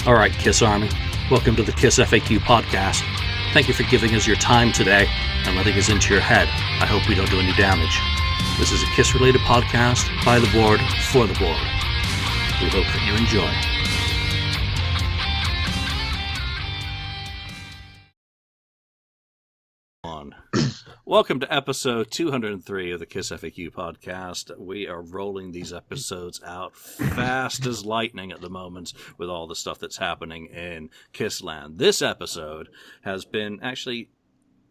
All right, Kiss Army, welcome to the KissFAQ Podcast. Thank you for giving us your time today and letting us into your head. I hope we don't do any damage. This is a Kiss-related podcast by the board, for the board. We hope that you enjoy. Welcome to episode 203 of the KissFAQ Podcast. We are rolling these episodes out fast as lightning at the moment with all the stuff that's happening in Kissland. This episode has been actually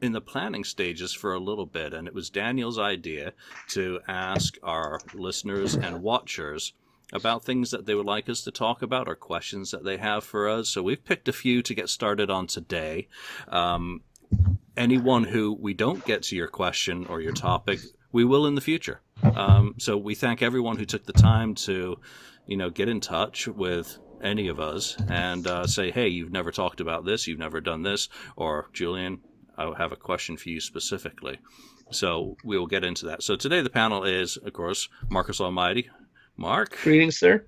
in the planning stages for a little bit, and it was Daniel's idea to ask our listeners and watchers about things that they would like us to talk about or questions that they have for us. So we've picked a few to get started on today. Anyone who we don't get to your question or your topic, we will in the future. So we thank everyone who took the time to, get in touch with any of us and say, hey, you've never talked about this, you've never done this, or Julian, I have a question for you specifically. So we will get into that. So today the panel is, of course, Marcus Almighty. Mark. Greetings, sir.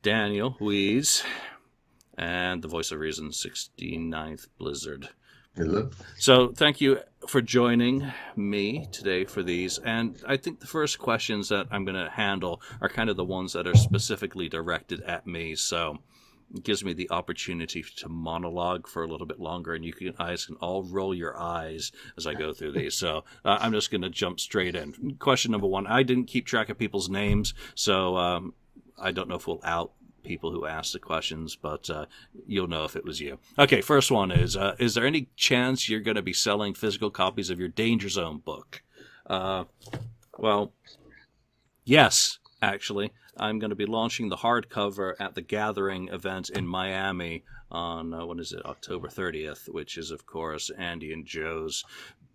Daniel Weeze. And the voice of reason, 69th Blizzard. Hello. So thank you for joining me today for these. And I think the first questions that I'm going to handle are kind of the ones that are specifically directed at me. So it gives me the opportunity to monologue for a little bit longer, and you guys can all roll your eyes as I go through these. So I'm just going to jump straight in. Question number one. I didn't keep track of people's names, so I don't know if we'll out people who asked the questions, but you'll know if it was you. Okay, first one is there any chance you're going to be selling physical copies of your Danger Zone book? Well, yes, actually. I'm going to be launching the hardcover at the Gathering event in Miami on, October 30th, which is, of course, Andy and Joe's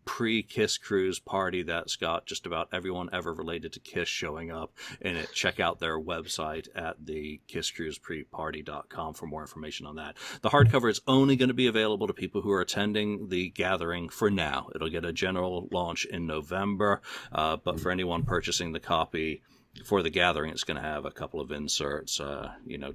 pre-Kiss Cruise party that's got just about everyone ever related to Kiss showing up in it. Check out their website at the kisscruisepreparty.com for more information on that. The hardcover is only going to be available to people who are attending the Gathering for now. It'll get a general launch in November, but for anyone purchasing the copy for the Gathering, it's going to have a couple of inserts,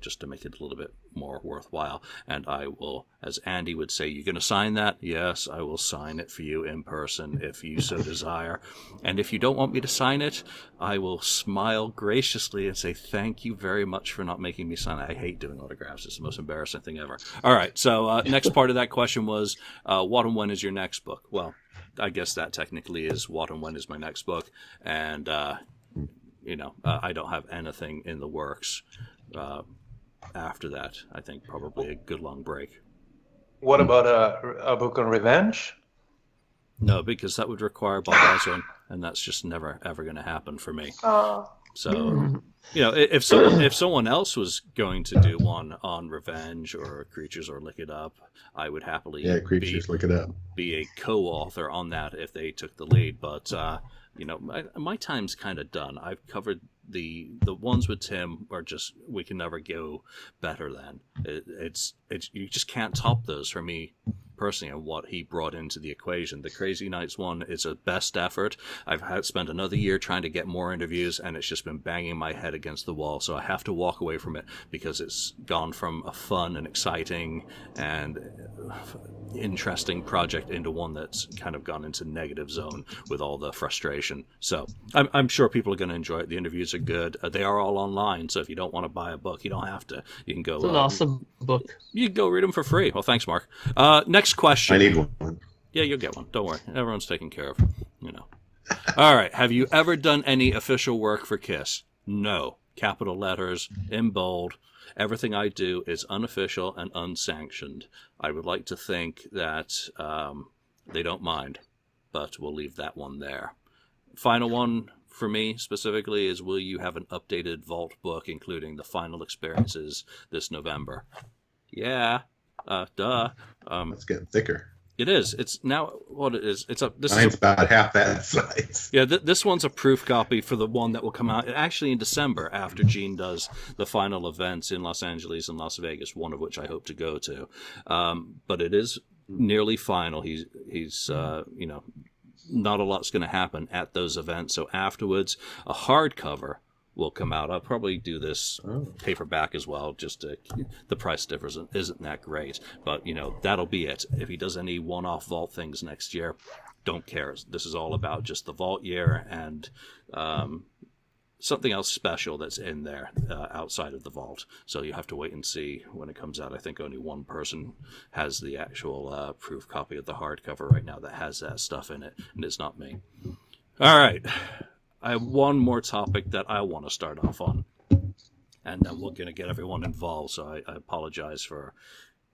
just to make it a little bit more worthwhile. And I will, as Andy would say, you're going to sign that? Yes, I will sign it for you in person if you so desire. And if you don't want me to sign it, I will smile graciously and say, thank you very much for not making me sign it. I hate doing autographs. It's the most embarrassing thing ever. All right, so next part of that question was, what and when is your next book? Well, I guess that technically is what and when is my next book. And I don't have anything in the works after that. I think probably a good long break. What about a book on revenge? No, because that would require Bob Ezrin, and that's just never, ever going to happen for me. So, if someone else was going to do one on revenge or Creatures or Lick It Up, I would happily Lick It Up. Be a co-author on that if they took the lead. But my time's kind of done. I've covered the ones with Tim are just, we can never go better than. It's you just can't top those for me personally, and what he brought into the equation. The Crazy Nights one is a best effort. I've spent another year trying to get more interviews, and it's just been banging my head against the wall. So I have to walk away from it because it's gone from a fun and exciting and interesting project into one that's kind of gone into negative zone with all the frustration. So I'm sure people are going to enjoy it. The interviews are good. They are all online, so if you don't want to buy a book, you don't have to. You can go. It's an awesome book. You can go read them for free. Well, thanks, Mark. Next question. I need one. Yeah, you'll get one. Don't worry. Everyone's taken care of. All right. Have you ever done any official work for Kiss? No. Capital letters, in bold. Everything I do is unofficial and unsanctioned. I would like to think that they don't mind, but we'll leave that one there. Final one for me specifically is, will you have an updated Vault book including the final experiences this November? Yeah. Duh. It's getting thicker. It is. It's now what it is. It's up. Mine's about half that size. Yeah, this one's a proof copy for the one that will come out actually in December after Gene does the final events in Los Angeles and Las Vegas, one of which I hope to go to. But it is nearly final. He's not a lot's going to happen at those events. So afterwards, a hardcover will come out. I'll probably do this paperback as well, just the price difference isn't that great. But, that'll be it. If he does any one-off vault things next year, don't care. This is all about just the vault year and something else special that's in there outside of the vault. So you have to wait and see when it comes out. I think only one person has the actual proof copy of the hardcover right now that has that stuff in it, and it's not me. All right. I have one more topic that I want to start off on, and then we're going to get everyone involved, so I apologize for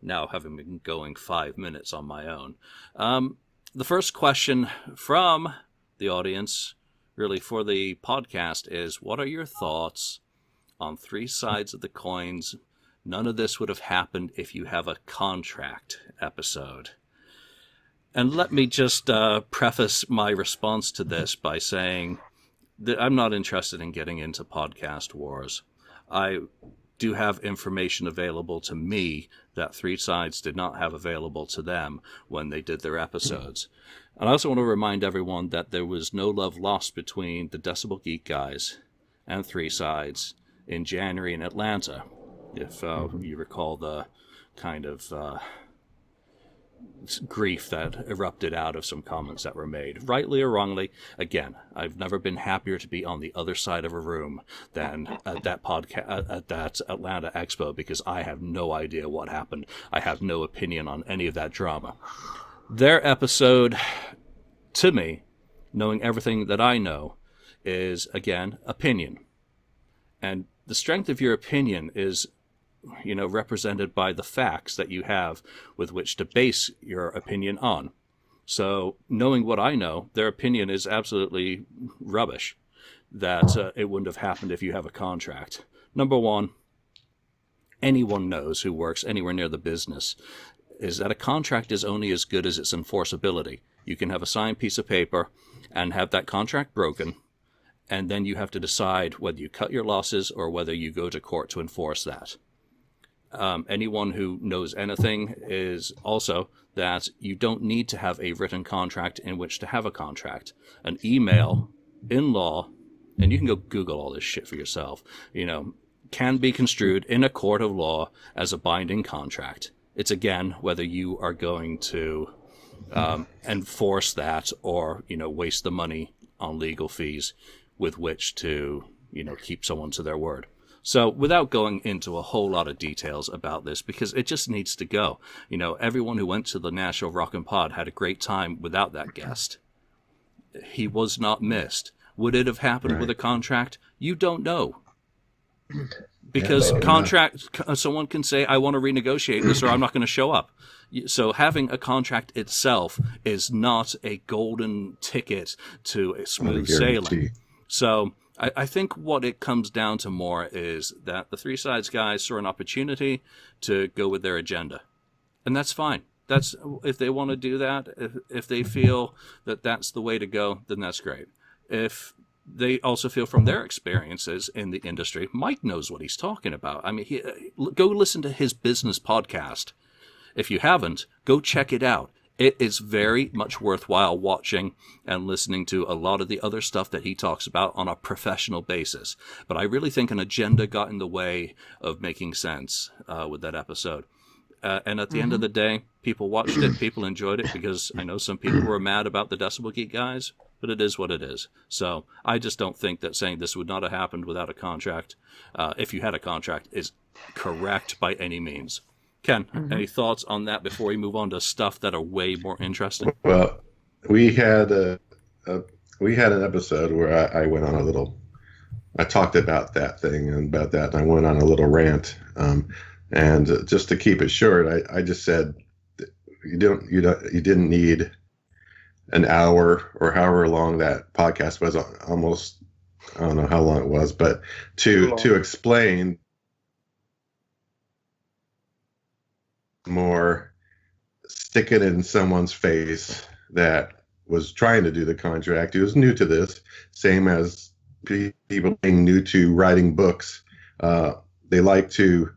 now having been going 5 minutes on my own. The first question from the audience, really for the podcast, is what are your thoughts on three sides of the coins? None of this would have happened if you have a contract episode. And let me just preface my response to this by saying that I'm not interested in getting into podcast wars. I do have information available to me that three sides did not have available to them when they did their episodes. And I also want to remind everyone that there was no love lost between the Decibel Geek guys and three sides in January in Atlanta. If you recall the kind of grief that erupted out of some comments that were made, rightly or wrongly. Again, I've never been happier to be on the other side of a room than at that at that Atlanta Expo, because I have no idea what happened. I have no opinion on any of that drama. Their episode, to me, knowing everything that I know, is, again, opinion. And the strength of your opinion is, represented by the facts that you have with which to base your opinion on. So, knowing what I know, their opinion is absolutely rubbish, that it wouldn't have happened if you have a contract. Number one, anyone knows who works anywhere near the business is that a contract is only as good as its enforceability. You can have a signed piece of paper and have that contract broken, and then you have to decide whether you cut your losses or whether you go to court to enforce that. Anyone who knows anything is also that you don't need to have a written contract in which to have a contract. An email in law, and you can go Google all this shit for yourself, can be construed in a court of law as a binding contract. It's, again, whether you are going to enforce that or, waste the money on legal fees with which to, keep someone to their word. So without going into a whole lot of details about this, because it just needs to go. Everyone who went to the Nashville Rockin' Pod had a great time without that guest. He was not missed. Would it have happened with a contract? You don't know. Because someone can say, I want to renegotiate this or I'm not going to show up. So having a contract itself is not a golden ticket to a smooth sailing. So I think what it comes down to more is that the three sides guys saw an opportunity to go with their agenda. And that's fine. That's if they want to do that, if they feel that that's the way to go, then that's great. If they also feel from their experiences in the industry, Mike knows what he's talking about. I mean, go listen to his business podcast. If you haven't, go check it out. It is very much worthwhile watching and listening to a lot of the other stuff that he talks about on a professional basis. But I really think an agenda got in the way of making sense with that episode. And at the end of the day, people watched it, people enjoyed it, because I know some people were mad about the Decibel Geek guys, but it is what it is. So I just don't think that saying this would not have happened without a contract, if you had a contract, is correct by any means. Ken, any thoughts on that before we move on to stuff that are way more interesting? Well, we had an episode where I went on I talked about that thing and about that, and I went on a little rant. And just to keep it short, I just said you didn't need an hour or however long that podcast was, almost, I don't know how long it was, but to explain more, stick it in someone's face that was trying to do the contract, who was new to this, same as people being new to writing books. They like to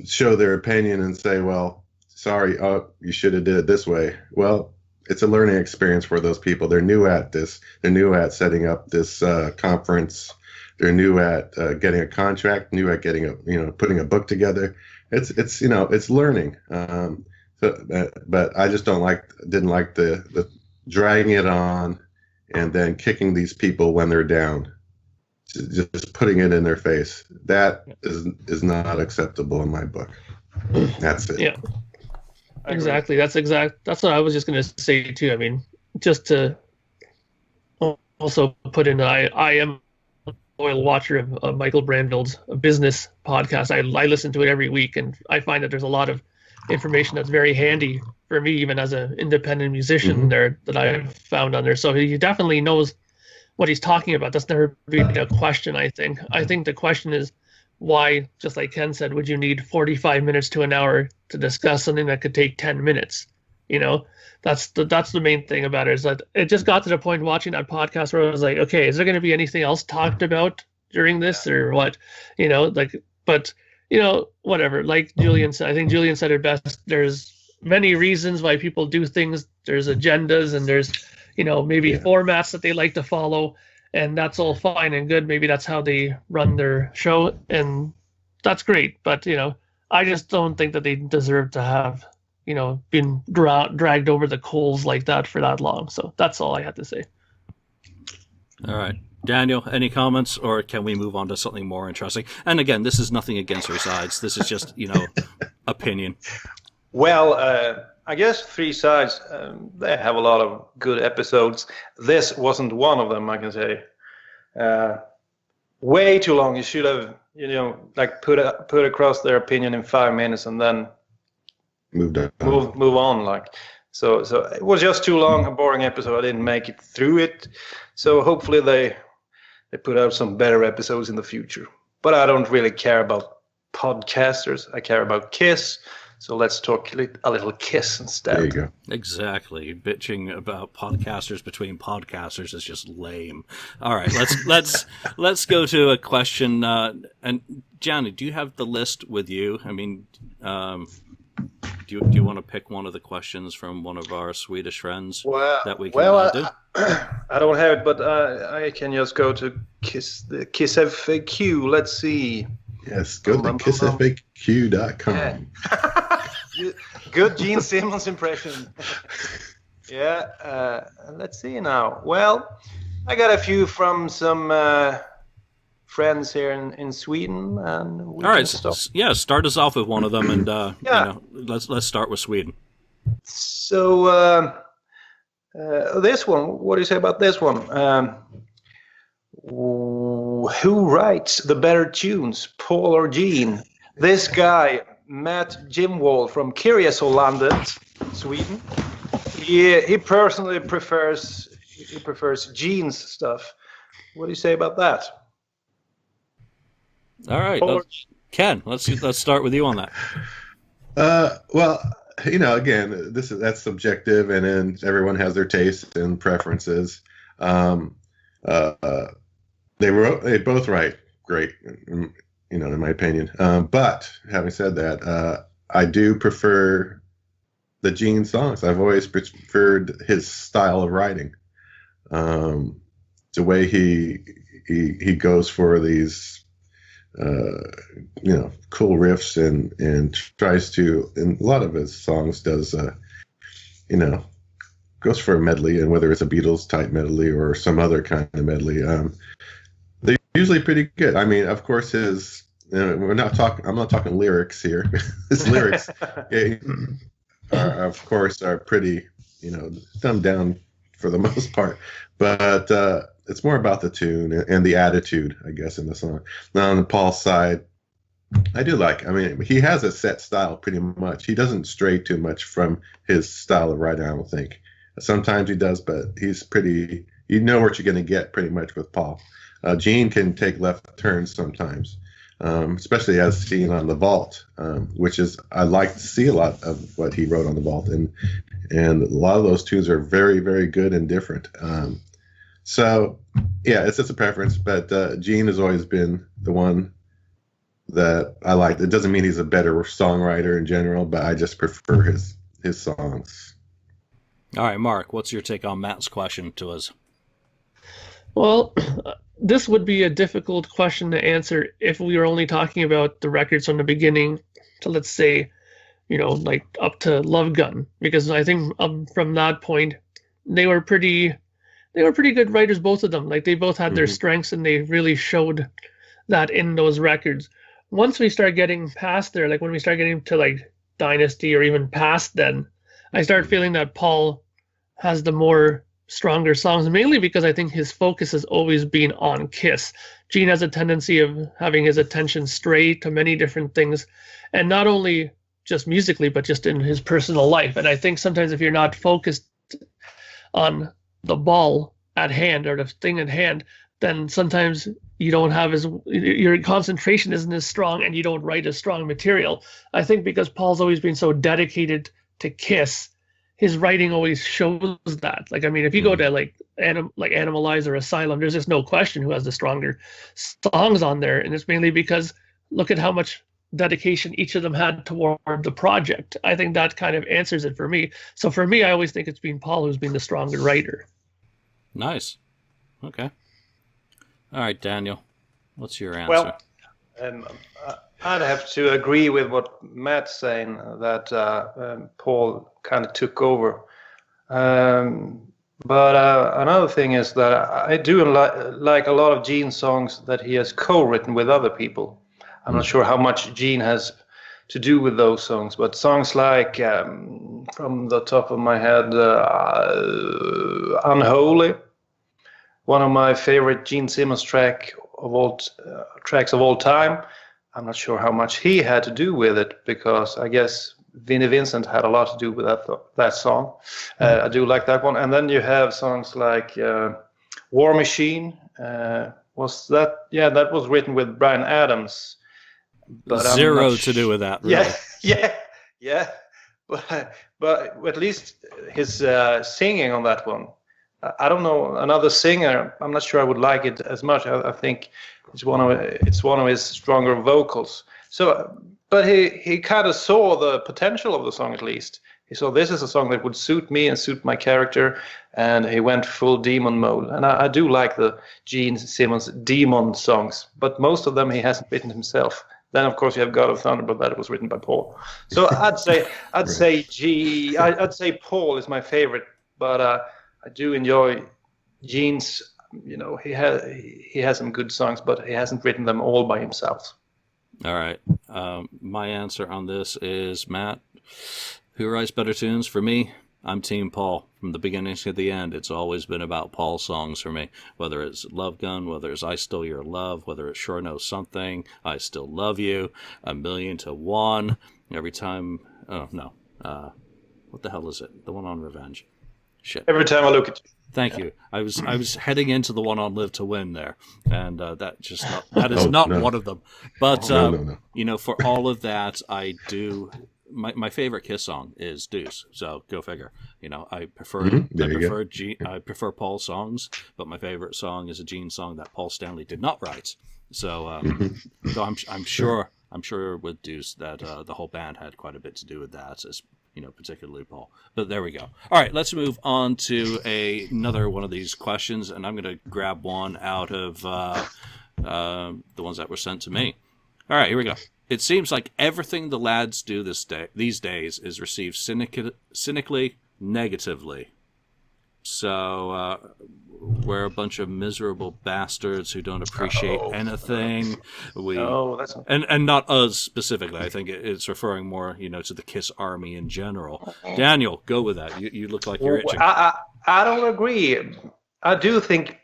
show their opinion and say, well, sorry, you should have did it this way. Well, it's a learning experience for those people. They're new at this. They're new at setting up this conference. They're new at getting a contract. New at getting putting a book together. It's learning. But I just didn't like the dragging it on and then kicking these people when they're down. Just putting it in their face. That is not acceptable in my book. That's it. Yeah. Exactly. That's what I was just going to say too. I mean, just to also put in, I am a loyal watcher of Michael Brandville's business podcast. I listen to it every week, and I find that there's a lot of information that's very handy for me, even as an independent musician there, that I've found on there. So he definitely knows what he's talking about. That's never been a question, I think. I think the question is, why, just like Ken said, would you need 45 minutes to an hour to discuss something that could take 10 minutes? That's the main thing about it, is that it just got to the point watching that podcast where I was like, okay, is there going to be anything else talked about during this or what? Whatever. Like Julian said, I think Julian said it best. There's many reasons why people do things. There's agendas and there's, maybe formats that they like to follow. And that's all fine and good. Maybe that's how they run their show, and that's great. But I just don't think that they deserve to have been dragged over the coals like that for that long. So that's all I had to say. All right, Daniel, any comments, or can we move on to something more interesting? And again, this is nothing against our sides. This is just opinion. Well, I guess Three Sides, they have a lot of good episodes. This wasn't one of them, I can say. Way too long. You should have, put across their opinion in 5 minutes and then move on. So it was just too long, a boring episode. I didn't make it through it. So hopefully they put out some better episodes in the future. But I don't really care about podcasters. I care about Kiss. So let's talk a little Kiss instead. There you go. Exactly. Bitching about podcasters between podcasters is just lame. All right, let's go to a question. And Johnny, do you have the list with you? I mean, do you want to pick one of the questions from one of our Swedish friends that we can do? I don't have it, but I can just go to the KissFAQ. Let's see. Yes, go to KissFAQ.com. Yeah. Good Gene Simmons impression. Let's see now. Well, I got a few from some friends here in Sweden, and all right, start us off with one of them, and let's start with Sweden. So this one, what do you say about this one? Who writes the better tunes, Paul or Gene? This guy, Matt Jimwall from Kirjasolandet, Sweden. He personally prefers Gene's stuff. What do you say about that? All right, Ken, let's start with you on that. Well, again, that's subjective, and then everyone has their tastes and preferences. They both write great, in my opinion. But having said that, I do prefer the Gene songs. I've always preferred his style of writing. The way he goes for these, cool riffs and tries to, in a lot of his songs does, goes for a medley, and whether it's a Beatles type medley or some other kind of medley, they're usually pretty good. I mean, of course, I'm not talking lyrics here. His lyrics, of course, are pretty, dumbed down for the most part. But it's more about the tune and the attitude, I guess, in the song. Now, on Paul's side, I do he has a set style pretty much. He doesn't stray too much from his style of writing, I don't think. Sometimes he does, but he's pretty, what you're going to get pretty much with Paul. Gene can take left turns sometimes, especially as seen on The Vault, which is, I like to see a lot of what he wrote on The Vault. And a lot of those tunes are very, very good and different. So, yeah, it's just a preference, but Gene has always been the one that I like. It doesn't mean he's a better songwriter in general, but I just prefer his songs. All right, Mark, what's your take on Matt's question to us? Well, this would be a difficult question to answer if we were only talking about the records from the beginning to, let's say, like up to Love Gun, because I think from that point they were pretty good writers, both of them. Like they both had their strengths, and they really showed that in those records. Once we start getting past there, like when we start getting to like Dynasty or even past then, I start feeling that Paul has the more stronger songs, mainly because I think his focus has always been on Kiss. Gene has a tendency of having his attention stray to many different things, and not only just musically, but just in his personal life. And I think sometimes if you're not focused on the ball at hand or the thing at hand, then sometimes you don't have your concentration isn't as strong, and you don't write as strong material. I think because Paul's always been so dedicated to Kiss, his writing always shows that. Like, I mean, if you go to like Animalize or Asylum, there's just no question who has the stronger songs on there. And it's mainly because look at how much dedication each of them had toward the project. I think that kind of answers it for me. So for me, I always think it's been Paul who's been the stronger writer. Nice. Okay. All right, Daniel, what's your answer? Well, I'd have to agree with what Matt's saying, that Paul kind of took over. But another thing is that I do like a lot of Gene's songs that he has co-written with other people. I'm not sure how much Gene has to do with those songs, but songs like, from the top of my head, Unholy, one of my favorite Gene Simmons tracks of all time. I'm not sure how much he had to do with it, because I guess Vinnie Vincent had a lot to do with that song. I do like that one. And then you have songs like War Machine. Was that? Yeah, that was written with Bryan Adams. But Zero to do with that, really. Yeah. But at least his singing on that one, I don't know another singer. I'm not sure I would like it as much. I think it's one of his stronger vocals. So, but he kind of saw the potential of the song. At least he saw this is a song that would suit me and suit my character, and he went full demon mode. And I do like the Gene Simmons demon songs, but most of them he hasn't written himself. Then of course you have God of Thunder, but that was written by Paul. So I'd say Paul is my favorite, but I do enjoy Gene's. He has some good songs, but he hasn't written them all by himself. All right. My answer on this is, Matt, who writes better tunes? For me, I'm Team Paul. From the beginning to the end, it's always been about Paul songs for me. Whether it's Love Gun, whether it's I Still Your Love, whether it's Sure Knows Something, I Still Love You, 1,000,000 to 1. Every time... Oh, no. What the hell is it? The one on Revenge. Shit. Every time I look at you. Thank you. I was heading into the one on Live to Win there, and that is not one of them. But no. For all of that, I do. My favorite Kiss song is Deuce. So go figure. I prefer I prefer Paul songs, but my favorite song is a Gene song that Paul Stanley did not write. So so I'm sure with Deuce that the whole band had quite a bit to do with that. Particularly Paul. But there we go. All right, let's move on to another one of these questions, and I'm going to grab one out of the ones that were sent to me. All right, here we go. It seems like everything the lads do these days is received cynically, negatively. So we're a bunch of miserable bastards who don't appreciate anything. And not us specifically. I think it's referring more, to the Kiss Army in general. Daniel, go with that. You look like you're itching. I don't agree. I do think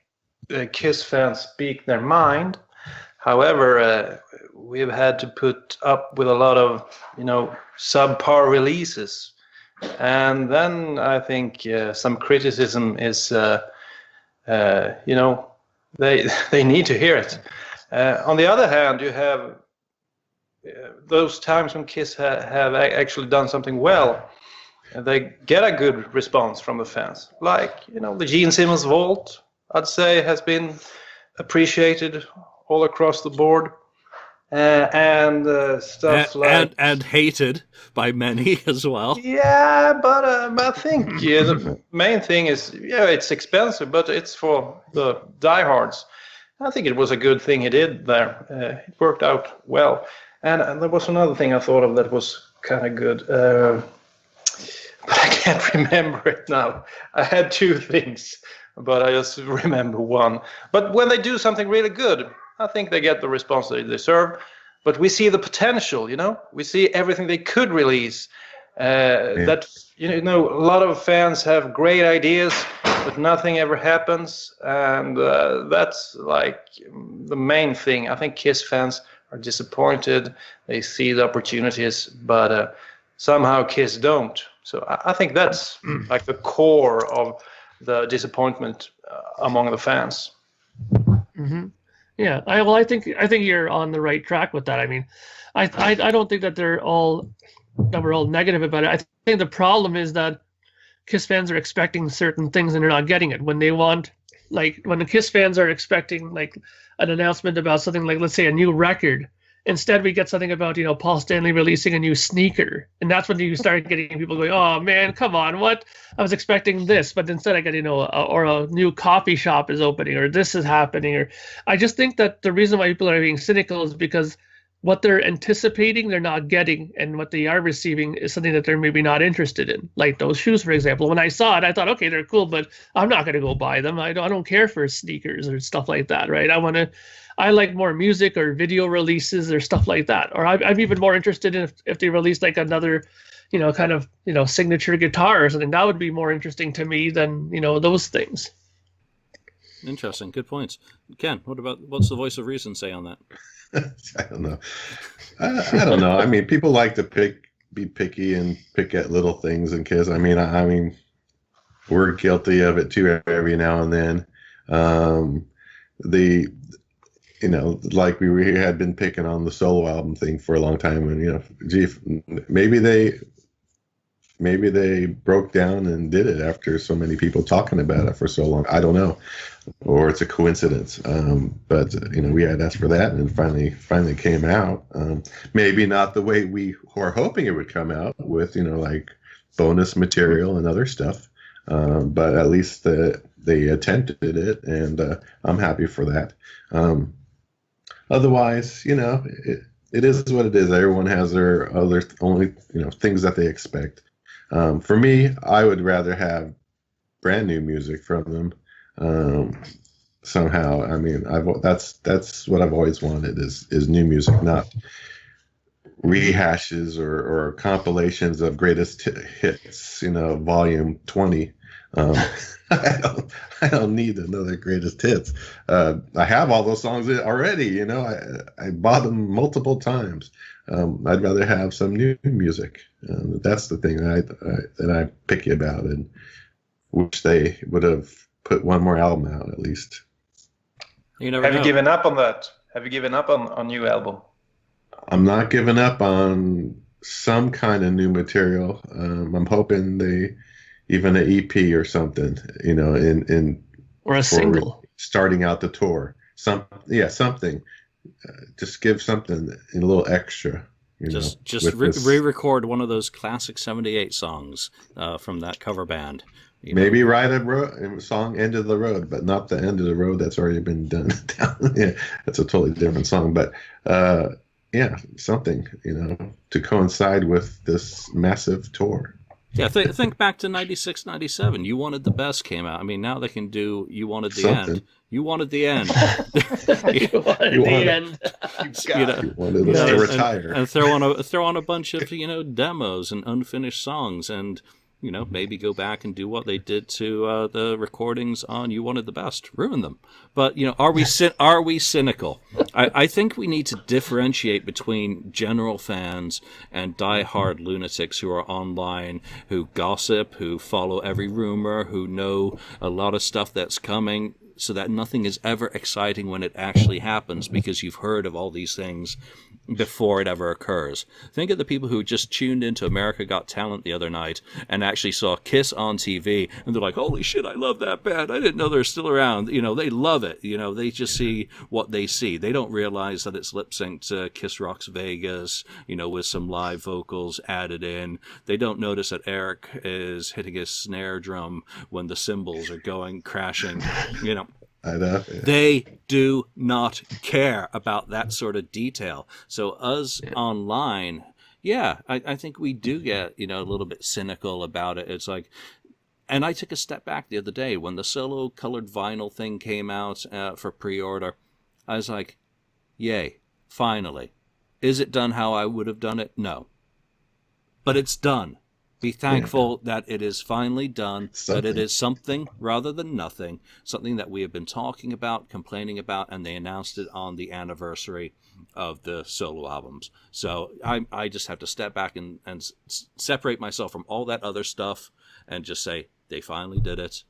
Kiss fans speak their mind. However, we've had to put up with a lot of, subpar releases. And then I think some criticism is, they need to hear it. On the other hand, you have those times when Kiss have actually done something well. They get a good response from the fans. Like, the Gene Simmons Vault, I'd say, has been appreciated all across the board. and stuff like and hated by many as well. Yeah, but I think the main thing is it's expensive, but it's for the diehards. I think it was a good thing he did there. It worked out well. And there was another thing I thought of that was kind of good, but I can't remember it now. I had two things, but I just remember one. But when they do something really good, I think they get the response they deserve. But we see the potential, we see everything they could release. That a lot of fans have great ideas, but nothing ever happens, and that's like the main thing. I think Kiss fans are disappointed. They see the opportunities, but somehow Kiss don't. So I think that's like the core of the disappointment among the fans. Mm-hmm. Yeah, I think you're on the right track with that. I mean, I don't think that we're all negative about it. I think the problem is that Kiss fans are expecting certain things and they're not getting it. When the Kiss fans are expecting like an announcement about something like, let's say, a new record, instead we get something about Paul Stanley releasing a new sneaker, and that's when you start getting people going, oh man, come on, what? I was expecting this, but instead I get or a new coffee shop is opening, or this is happening, or I just think that the reason why people are being cynical is because what they're anticipating they're not getting, and what they are receiving is something that they're maybe not interested in. Like those shoes, for example. When I saw it, I thought, okay, they're cool, but I'm not going to go buy them. I don't care for sneakers or stuff like that, right? I like more music or video releases or stuff like that. Or I'm even more interested in if they release like another, kind of signature guitar or something. That would be more interesting to me than those things. Interesting, good points. Ken, what's the voice of reason say on that? I don't know. I don't know. I mean, people like to be picky and pick at little things in Kiss. I mean, we're guilty of it too every now and then. Like we had been picking on the solo album thing for a long time, and gee, maybe they broke down and did it after so many people talking about it for so long. I don't know, or it's a coincidence. But we had asked for that, and it finally came out. Maybe not the way we were hoping it would come out, with like bonus material and other stuff. But at least they attempted it, and I'm happy for that. Otherwise, it is what it is. Everyone has their other only things that they expect. For me, I would rather have brand new music from them. Somehow, I mean, that's what I've always wanted is new music, not rehashes or compilations of greatest hits. Volume 20. I don't need another greatest hits. I have all those songs already. I bought them multiple times. I'd rather have some new music. That's the thing that I picky about, and wish they would have put one more album out at least. Have you given up on that? Have you given up on new album? I'm not giving up on some kind of new material. I'm hoping even an EP or something, or a single starting out the tour. Something. Just give something a little extra. Just re-record one of those classic '78 songs from that cover band. Maybe write a song "End of the Road," but not the end of the road that's already been done. Yeah, that's a totally different song. But something to coincide with this massive tour. Yeah, think back to 96, 97. You Wanted the Best came out. I mean, now they can do You Wanted the End. You wanted the end. You wanted the end. You wanted us to retire. And throw on a bunch of demos and unfinished songs, and maybe go back and do what they did to the recordings on You Wanted the Best, ruin them. But are we cynical? I think we need to differentiate between general fans and diehard lunatics who are online, who gossip, who follow every rumor, who know a lot of stuff that's coming. so that nothing is ever exciting when it actually happens, because you've heard of all these things before it ever occurs. Think of the people who just tuned into America Got Talent the other night and actually saw Kiss on TV, and they're like, holy shit, I love that band. I didn't know they're still around. You know, they love it. You know, they just see what they see. They don't realize that it's lip synced to Kiss Rocks Vegas, you know, with some live vocals added in. They don't notice that Eric is hitting his snare drum when the cymbals are going crashing, you know. I know. They do not care about that sort of detail. So us online, I think we do get, you know, a little bit cynical about it. It's like, and I took a step back the other day when the solo colored vinyl thing came out for pre-order. I was like, yay, finally. Is it done how I would have done it? No. But it's done. Be thankful that it is finally done, that it is something rather than nothing, something that we have been talking about, complaining about, and they announced it on the anniversary of the solo albums. So I just have to step back and separate myself from all that other stuff and just say, they finally did it.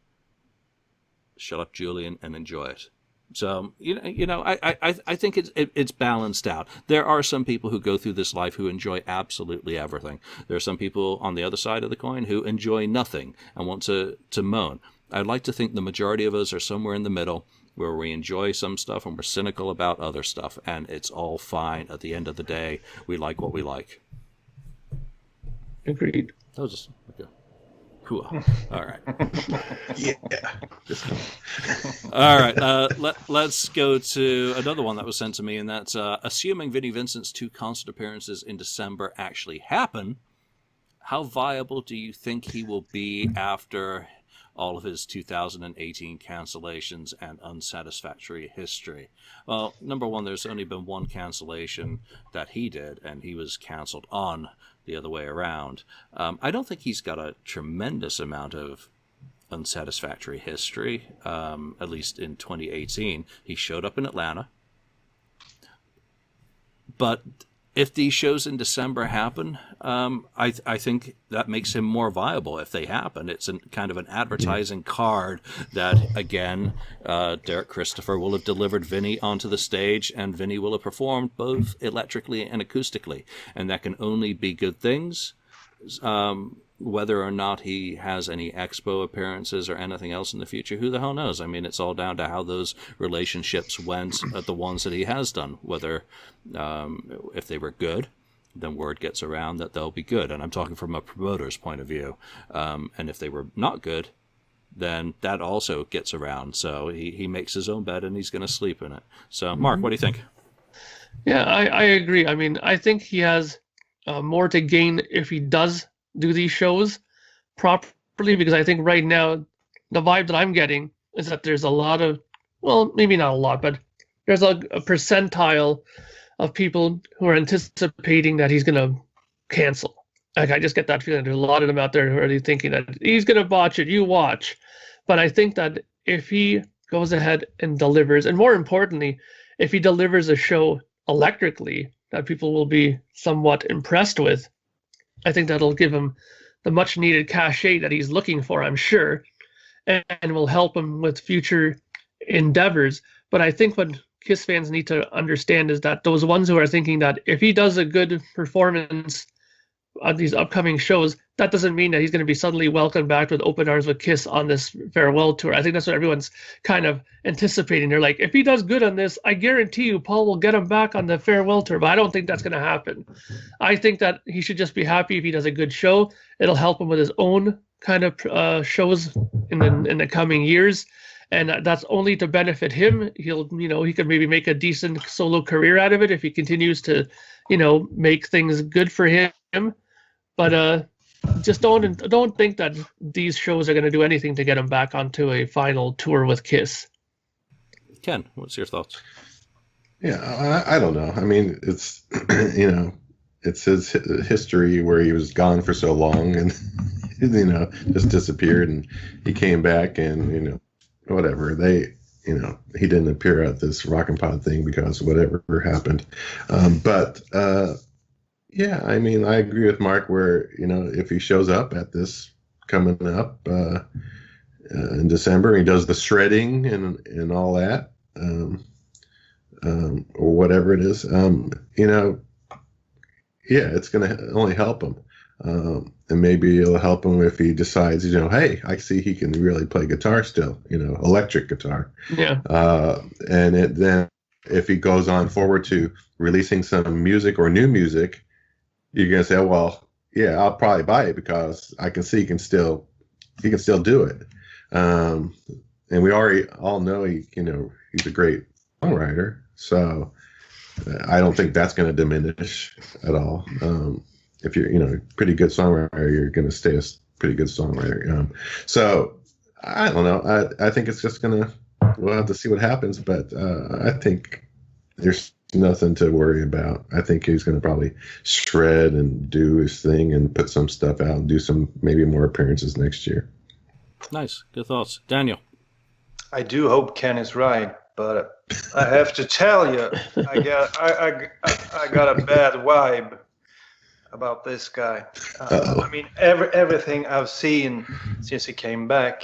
Shut up, Julian, and enjoy it. So, I think it's balanced out. There are some people who go through this life who enjoy absolutely everything. There are some people on the other side of the coin who enjoy nothing and want to moan. I'd like to think the majority of us are somewhere in the middle, where we enjoy some stuff and we're cynical about other stuff, and it's all fine. At the end of the day, we like what we like. Agreed. That was just okay. Cool. All right. Yeah. All right. Let's go to another one that was sent to me, and that's assuming Vinnie Vincent's 2 concert appearances in December actually happen, how viable do you think he will be after all of his 2018 cancellations and unsatisfactory history? Well, number one, there's only been one cancellation that he did, and he was canceled on the other way around. I don't think he's got a tremendous amount of unsatisfactory history, at least in 2018. He showed up in Atlanta. But if these shows in December happen, I think that makes him more viable if they happen. It's kind of an advertising card that, again, Derek Christopher will have delivered Vinny onto the stage, and Vinny will have performed both electrically and acoustically. And that can only be good things. Whether or not he has any expo appearances or anything else in the future, who the hell knows? I mean, it's all down to how those relationships went at the ones that he has done. Whether, if they were good, then word gets around that they'll be good. And I'm talking from a promoter's point of view. And if they were not good, then that also gets around. So he makes his own bed and he's going to sleep in it. So, Mark, what do you think? Yeah, I agree. I mean, I think he has more to gain if he does do these shows properly, because I think right now the vibe that I'm getting is that there's a lot of, well, maybe not a lot, but there's a percentile of people who are anticipating that he's going to cancel. Like, I just get that feeling. There's a lot of them out there who are already thinking that he's going to botch it, you watch. But I think that if he goes ahead and delivers, and more importantly, if he delivers a show electrically that people will be somewhat impressed with, I think that'll give him the much needed cachet that he's looking for, I'm sure, and will help him with future endeavors. But I think what Kiss fans need to understand is that those ones who are thinking that if he does a good performance on these upcoming shows, that doesn't mean that he's going to be suddenly welcomed back with open arms with Kiss on this farewell tour. I think that's what everyone's kind of anticipating. They're like, if he does good on this, I guarantee you Paul will get him back on the farewell tour. But I don't think that's going to happen. I think that he should just be happy if he does a good show. It'll help him with his own kind of shows in the coming years. And that's only to benefit him. He could maybe make a decent solo career out of it if he continues to, make things good for him. But just don't think that these shows are going to do anything to get him back onto a final tour with Kiss. Ken, what's your thoughts? Yeah, I don't know. I mean, it's it's his history where he was gone for so long and just disappeared, and he came back and whatever he didn't appear at this Rockin' Pod thing because whatever happened, yeah, I mean, I agree with Mark where, if he shows up at this coming up, in December. He does the shredding and all that, or whatever it is. It's going to only help him. And maybe it'll help him if he decides, hey, I see he can really play guitar still, electric guitar. Yeah. And then if he goes on forward to releasing some music or new music, you're going to say, well, yeah, I'll probably buy it because I can see he can still do it. And we already all know he's a great songwriter. So I don't think that's going to diminish at all. If you're, a pretty good songwriter, you're going to stay a pretty good songwriter. So I don't know. I think it's just we'll have to see what happens, but I think there's nothing to worry about. I think he's going to probably shred and do his thing and put some stuff out and do some maybe more appearances next year. Nice. Good thoughts. Daniel? I do hope Ken is right, but I have to tell you, I got a bad vibe about this guy. I mean, everything I've seen since he came back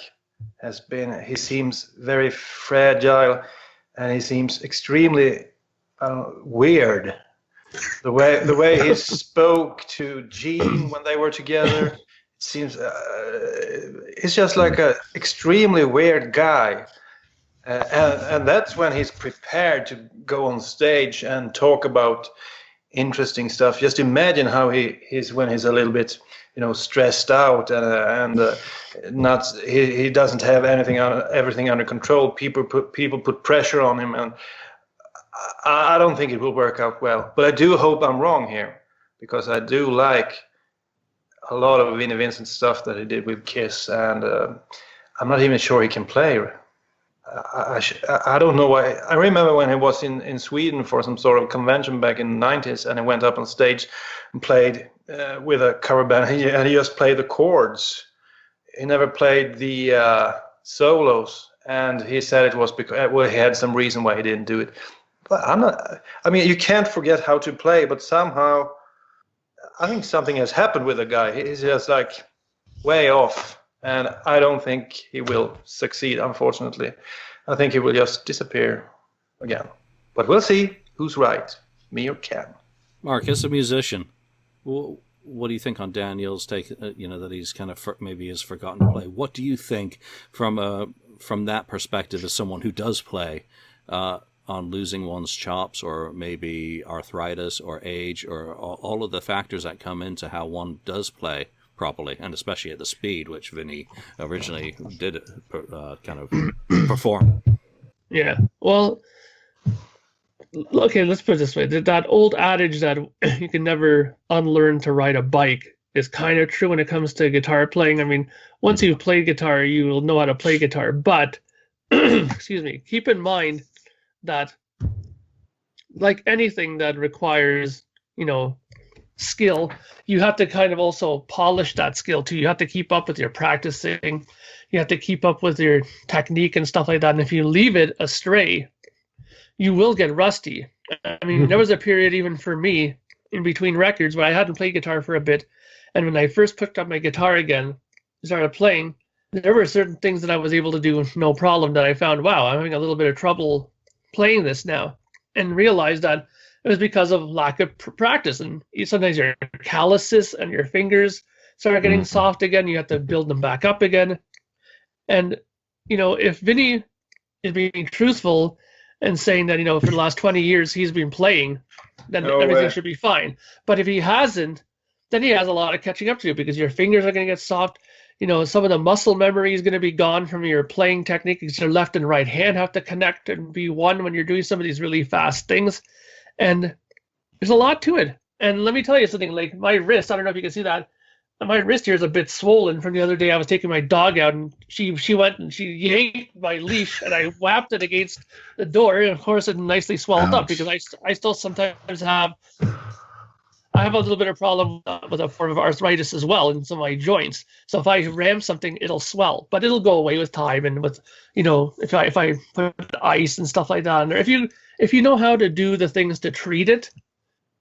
has been, he seems very fragile, and he seems extremely weird. The way he spoke to Gene when they were together, it seems he's just like a extremely weird guy. And that's when he's prepared to go on stage and talk about interesting stuff. Just imagine how he's when he's a little bit, stressed out and not. He doesn't have everything under control. People put pressure on him, and I don't think it will work out well. But I do hope I'm wrong here, because I do like a lot of Vinnie Vincent stuff that he did with Kiss, and I'm not even sure he can play. I don't know why. I remember when he was in Sweden for some sort of convention back in the 90s, and he went up on stage and played with a cover band, and he just played the chords. He never played the solos, and he said it was because he had some reason why he didn't do it. But you can't forget how to play, but somehow I think something has happened with the guy. He's just like way off. And I don't think he will succeed, unfortunately. I think he will just disappear again. But we'll see who's right, me or Ken. Mark, as a musician, what do you think on Daniel's take, that he's kind of maybe has forgotten to play? What do you think from that perspective as someone who does play on losing one's chops, or maybe arthritis or age, or all of the factors that come into how one does play properly, and especially at the speed which Vinny originally did kind of perform? Yeah. Well, okay, let's put it this way. That old adage that you can never unlearn to ride a bike is kind of true when it comes to guitar playing. I mean, once you've played guitar, you will know how to play guitar. But, excuse me, keep in mind that, like anything that requires, skill, you have to kind of also polish that skill too. You have to keep up with your practicing. You have to keep up with your technique and stuff like that. And if you leave it astray, you will get rusty. I mean, there was a period even for me in between records where I hadn't played guitar for a bit. And when I first picked up my guitar again, started playing, there were certain things that I was able to do no problem that I found, wow, I'm having a little bit of trouble playing this now, and realized that it was because of lack of practice. And sometimes your calluses and your fingers start getting soft again. You have to build them back up again. And, if Vinny is being truthful and saying that, for the last 20 years he's been playing, then everything should be fine. But if he hasn't, then he has a lot of catching up to do, because your fingers are going to get soft. Some of the muscle memory is going to be gone from your playing technique, because your left and right hand have to connect and be one when you're doing some of these really fast things. And there's a lot to it. And let me tell you something, like my wrist, I don't know if you can see that, my wrist here is a bit swollen from the other day. I was taking my dog out, and she went and she yanked my leash, and I whapped it against the door, and of course it nicely swelled up, because I still sometimes have a little bit of problem with a form of arthritis as well in some of my joints. So if I ram something, it'll swell, but it'll go away with time, and with if I put ice and stuff like that in there. If you know how to do the things to treat it,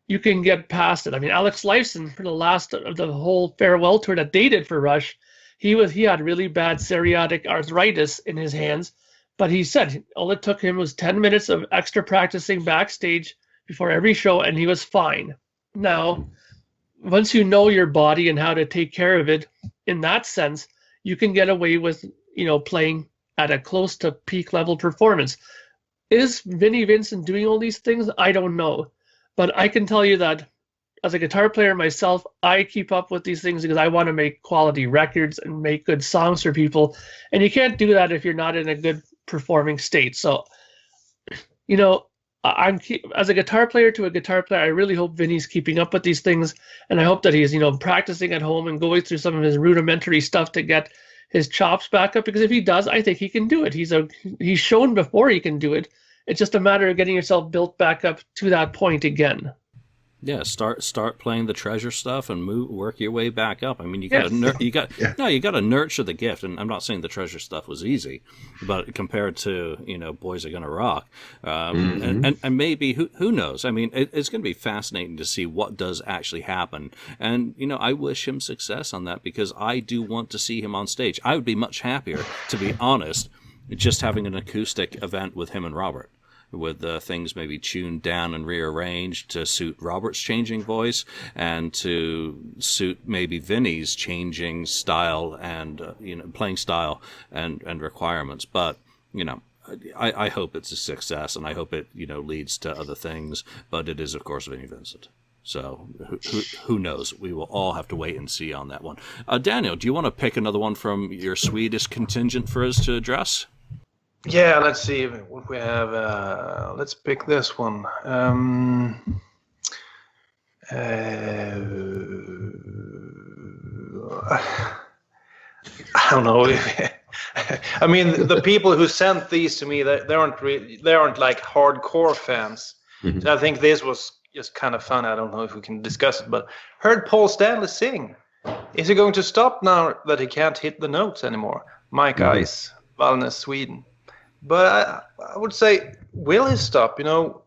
you can get past it. I mean, Alex Lifeson, for the last of the whole farewell tour that they did for Rush, He had really bad psoriatic arthritis in his hands, but he said all it took him was 10 minutes of extra practicing backstage before every show, and he was fine. Now, once you know your body and how to take care of it, in that sense, you can get away with, playing at a close to peak level performance. Is Vinnie Vincent doing all these things? I don't know. But I can tell you that as a guitar player myself, I keep up with these things because I want to make quality records and make good songs for people. And you can't do that if you're not in a good performing state. So, as a guitar player to a guitar player, I really hope Vinny's keeping up with these things. And I hope that he's, practicing at home and going through some of his rudimentary stuff to get his chops back up, because if he does, I think he can do it. He's shown before he can do it. It's just a matter of getting yourself built back up to that point again. Yeah, start playing the Treasure stuff and work your way back up. I mean, you got to nurture the gift. And I'm not saying the Treasure stuff was easy, but compared to Boys Are Gonna Rock, and maybe who knows? I mean, it's going to be fascinating to see what does actually happen. And I wish him success on that, because I do want to see him on stage. I would be much happier, to be honest, just having an acoustic event with him and Robert, with things maybe tuned down and rearranged to suit Robert's changing voice and to suit maybe Vinny's changing style and playing style and requirements. But I hope it's a success, and I hope it leads to other things. But it is, of course, Vinnie Vincent. So who knows? We will all have to wait and see on that one. Daniel, do you want to pick another one from your Swedish contingent for us to address? Yeah, let's see what we have. Let's pick this one. I don't know. I mean, the people who sent these to me, they aren't like hardcore fans. Mm-hmm. So I think this was just kind of fun. I don't know if we can discuss it, but heard Paul Stanley sing. Is he going to stop now that he can't hit the notes anymore? Mike Ice, Valnes, Sweden. But I would say, will he stop?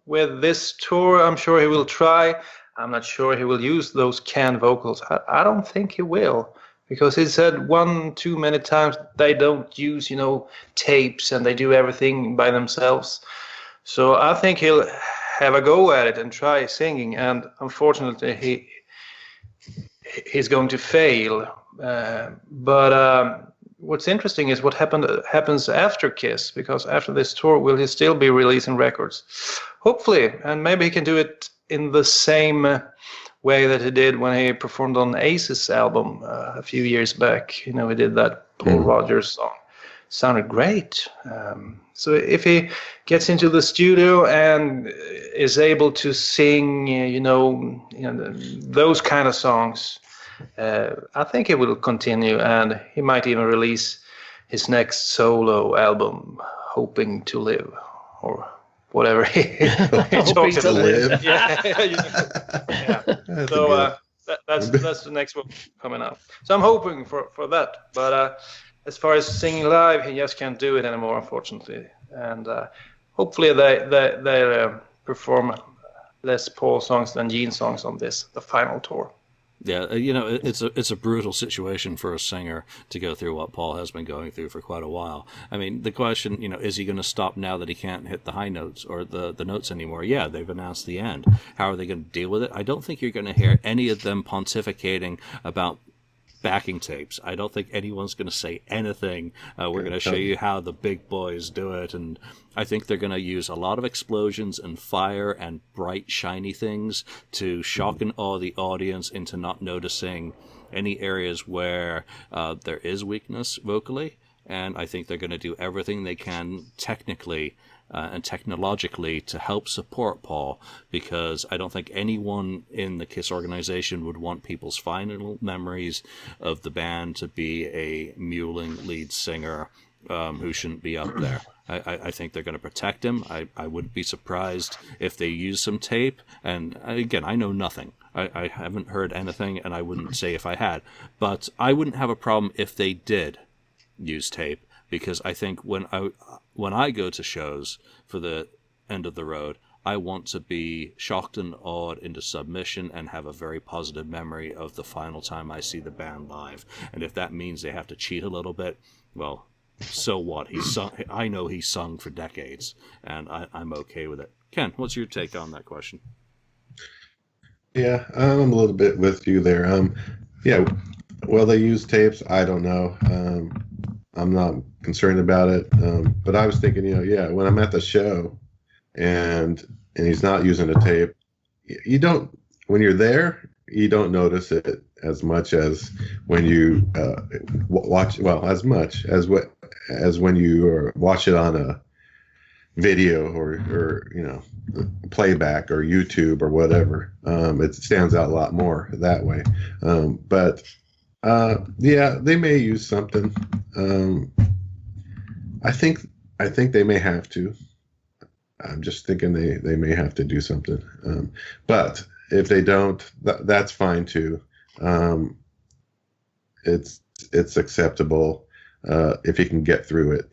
With this tour, I'm sure he will try. I'm not sure he will use those canned vocals. I don't think he will, because he said too many times they don't use, tapes, and they do everything by themselves. So I think he'll have a go at it and try singing. And unfortunately, he's going to fail. But what's interesting is what happens after Kiss, because after this tour, will he still be releasing records? Hopefully, and maybe he can do it in the same way that he did when he performed on Ace's album a few years back. He did that Paul Rogers song. Sounded great. So if he gets into the studio and is able to sing, those kind of songs, I think he will continue, and he might even release his next solo album, Hoping to Live, or whatever he talks about. Live. Yeah. So that's the next one coming up. So I'm hoping for that. But as far as singing live, he just can't do it anymore, unfortunately. And hopefully they perform less Paul songs than Gene songs on the final tour. Yeah, it's a brutal situation for a singer to go through what Paul has been going through for quite a while. I mean, the question, is he going to stop now that he can't hit the high notes or the notes anymore? Yeah, they've announced the end. How are they going to deal with it? I don't think you're going to hear any of them pontificating about backing tapes. I don't think anyone's going to say anything. We're going to show you how the big boys do it, and I think they're going to use a lot of explosions and fire and bright, shiny things to shock and awe the audience into not noticing any areas where there is weakness vocally. And I think they're going to do everything they can technically and technologically to help support Paul, because I don't think anyone in the KISS organization would want people's final memories of the band to be a mewling lead singer who shouldn't be up there. I think they're going to protect him. I wouldn't be surprised if they use some tape. And again, I know nothing. I haven't heard anything, and I wouldn't say if I had. But I wouldn't have a problem if they did use tape, because I think when I go to shows for the end of the road, I want to be shocked and awed into submission and have a very positive memory of the final time I see the band live. And if that means they have to cheat a little bit, well, so what? I know he's sung for decades, and I'm okay with it. Ken, what's your take on that question? Yeah, I'm a little bit with you there. Yeah, well, they use tapes. I don't know. I'm not concerned about it. But I was thinking, when I'm at the show and he's not using a tape, you don't, when you're there, you don't notice it as much as when you watch. Well, as much as when you watch it on a video or playback or YouTube or whatever. It stands out a lot more that way. But they may use something. I think they may have to. I'm just thinking they may have to do something. But if they don't, that's fine too. It's acceptable. If you can get through it,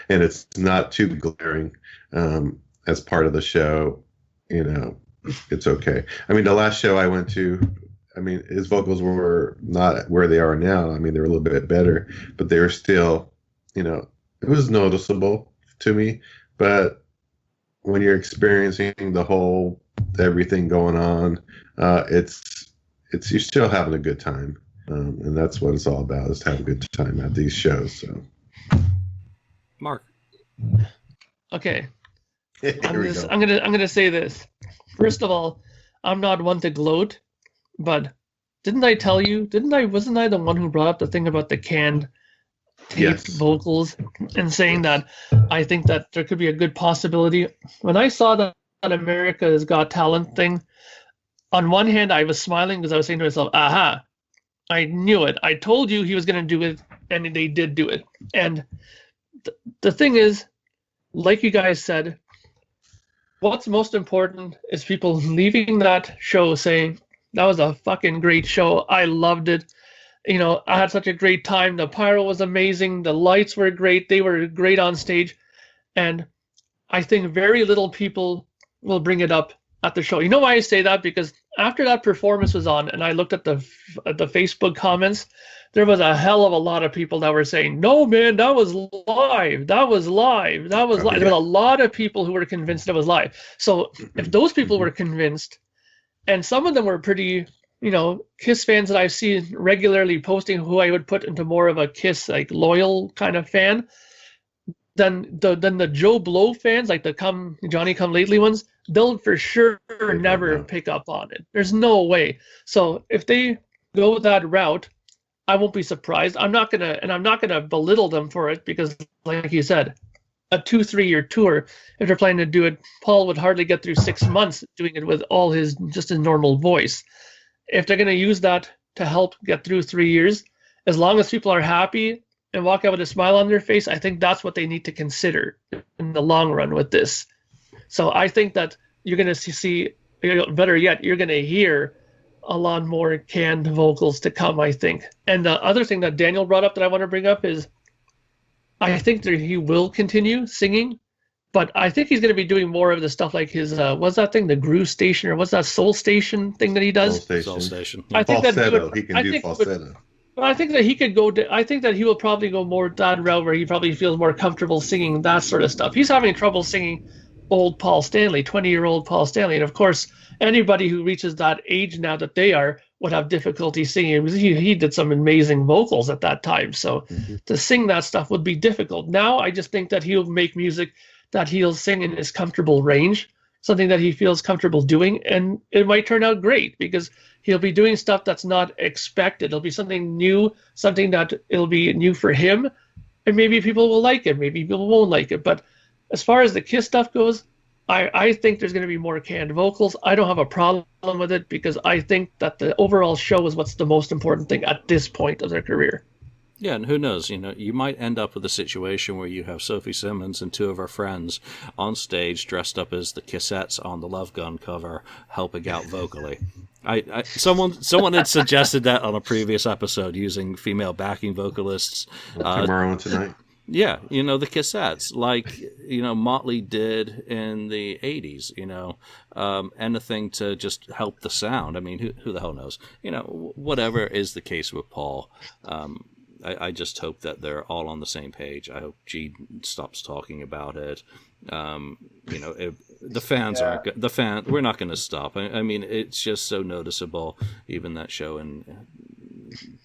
and it's not too glaring as part of the show, it's okay. I mean, the last show I went to, his vocals were not where they are now. They were a little bit better, but they were still, it was noticeable to me. But when you're experiencing everything going on, you're still having a good time. And that's what it's all about, is to have a good time at these shows. So, Mark. Okay. I'm gonna say this. First of all, I'm not one to gloat, but wasn't I the one who brought up the thing about the canned taped vocals and saying that I think that there could be a good possibility? When I saw that America's Got Talent thing, on one hand I was smiling because I was saying to myself, aha, I knew it. I told you he was going to do it, and they did do it. And the thing is, like you guys said, what's most important is people leaving that show saying, that was a fucking great show. I loved it. I had such a great time. The pyro was amazing. The lights were great. They were great on stage. And I think very little people will bring it up at the show. You know why I say that? Because after that performance was on and I looked at the Facebook comments, there was a hell of a lot of people that were saying, no, man, that was live. That was live. That was live. There was a lot of people who were convinced it was live. So if those people were convinced, and some of them were pretty, Kiss fans that I've seen regularly posting, who I would put into more of a Kiss, like, loyal kind of fan, then the Joe Blow fans, like the Johnny Come Lately ones, they'll for sure never pick up on it. There's no way. So if they go that route, I won't be surprised. I'm not gonna belittle them for it, because, like you said, a 2-3 year tour, if they're planning to do it, Paul would hardly get through 6 months doing it with all his normal voice. If they're gonna use that to help get through 3 years, as long as people are happy and walk out with a smile on their face, I think that's what they need to consider in the long run with this. So I think that you're going to see, better yet, you're going to hear a lot more canned vocals to come, I think. And the other thing that Daniel brought up that I want to bring up is, I think that he will continue singing, but I think he's going to be doing more of the stuff like his, what's that thing, the Groove Station, or what's that Soul Station thing that he does? Soul Station. I think falsetto. He can do falsetto. But I think that he could go. I think that he will probably go more that route, where he probably feels more comfortable singing that sort of stuff. He's having trouble singing old Paul Stanley, 20-year-old Paul Stanley, and of course, anybody who reaches that age now that they are would have difficulty singing. He did some amazing vocals at that time, so to sing that stuff would be difficult. Now, I just think that he'll make music that he'll sing in his comfortable range, something that he feels comfortable doing, and it might turn out great, because he'll be doing stuff that's not expected. It'll be something new, something that it'll be new for him, and maybe people will like it, maybe people won't like it. But as far as the Kiss stuff goes, I think there's going to be more canned vocals. I don't have a problem with it, because I think that the overall show is what's the most important thing at this point of their career. Yeah, and who knows, you might end up with a situation where you have Sophie Simmons and two of her friends on stage dressed up as the Kissettes on the Love Gun cover, helping out vocally. Someone had suggested that on a previous episode, using female backing vocalists. Tomorrow and Tonight. Yeah, the cassettes, like, Motley did in the 80s, anything to just help the sound. I mean, who the hell knows? Whatever is the case with Paul, I just hope that they're all on the same page. I hope Gene stops talking about it. The fans aren't we're not going to stop. I mean, it's just so noticeable, even that show in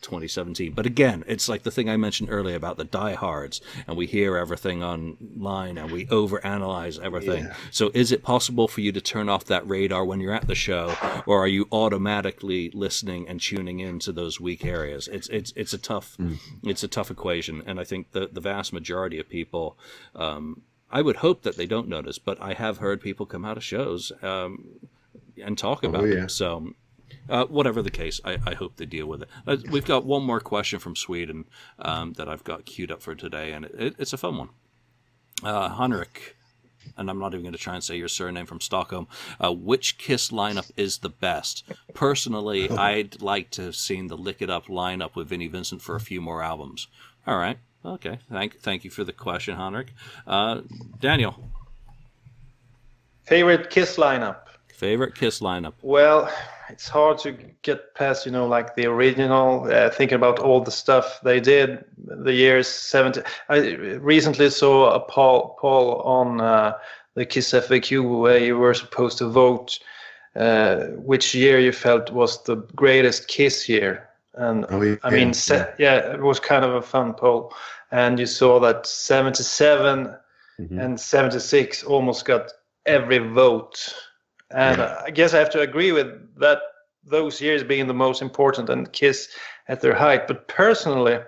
2017. But again, it's like the thing I mentioned earlier about the diehards, and we hear everything online and we overanalyze everything. Yeah. So is it possible for you to turn off that radar when you're at the show, or are you automatically listening and tuning into those weak areas? It's a tough equation, and I think the vast majority of people, I would hope that they don't notice, but I have heard people come out of shows and talk about it. So whatever the case, I hope they deal with it. We've got one more question from Sweden that I've got queued up for today, and it's a fun one. Henrik, and I'm not even going to try and say your surname, from Stockholm. Which Kiss lineup is the best? Personally, I'd like to have seen the Lick It Up lineup with Vinnie Vincent for a few more albums. All right. Okay. Thank you for the question, Henrik. Daniel. Favorite Kiss lineup? Well, it's hard to get past, like the original, thinking about all the stuff they did the years 70. I recently saw a poll on the KissFAQ where you were supposed to vote which year you felt was the greatest Kiss year. And it was kind of a fun poll. And you saw that 77 and 76 almost got every vote. And I guess I have to agree with that, those years being the most important and Kiss at their height. But personally,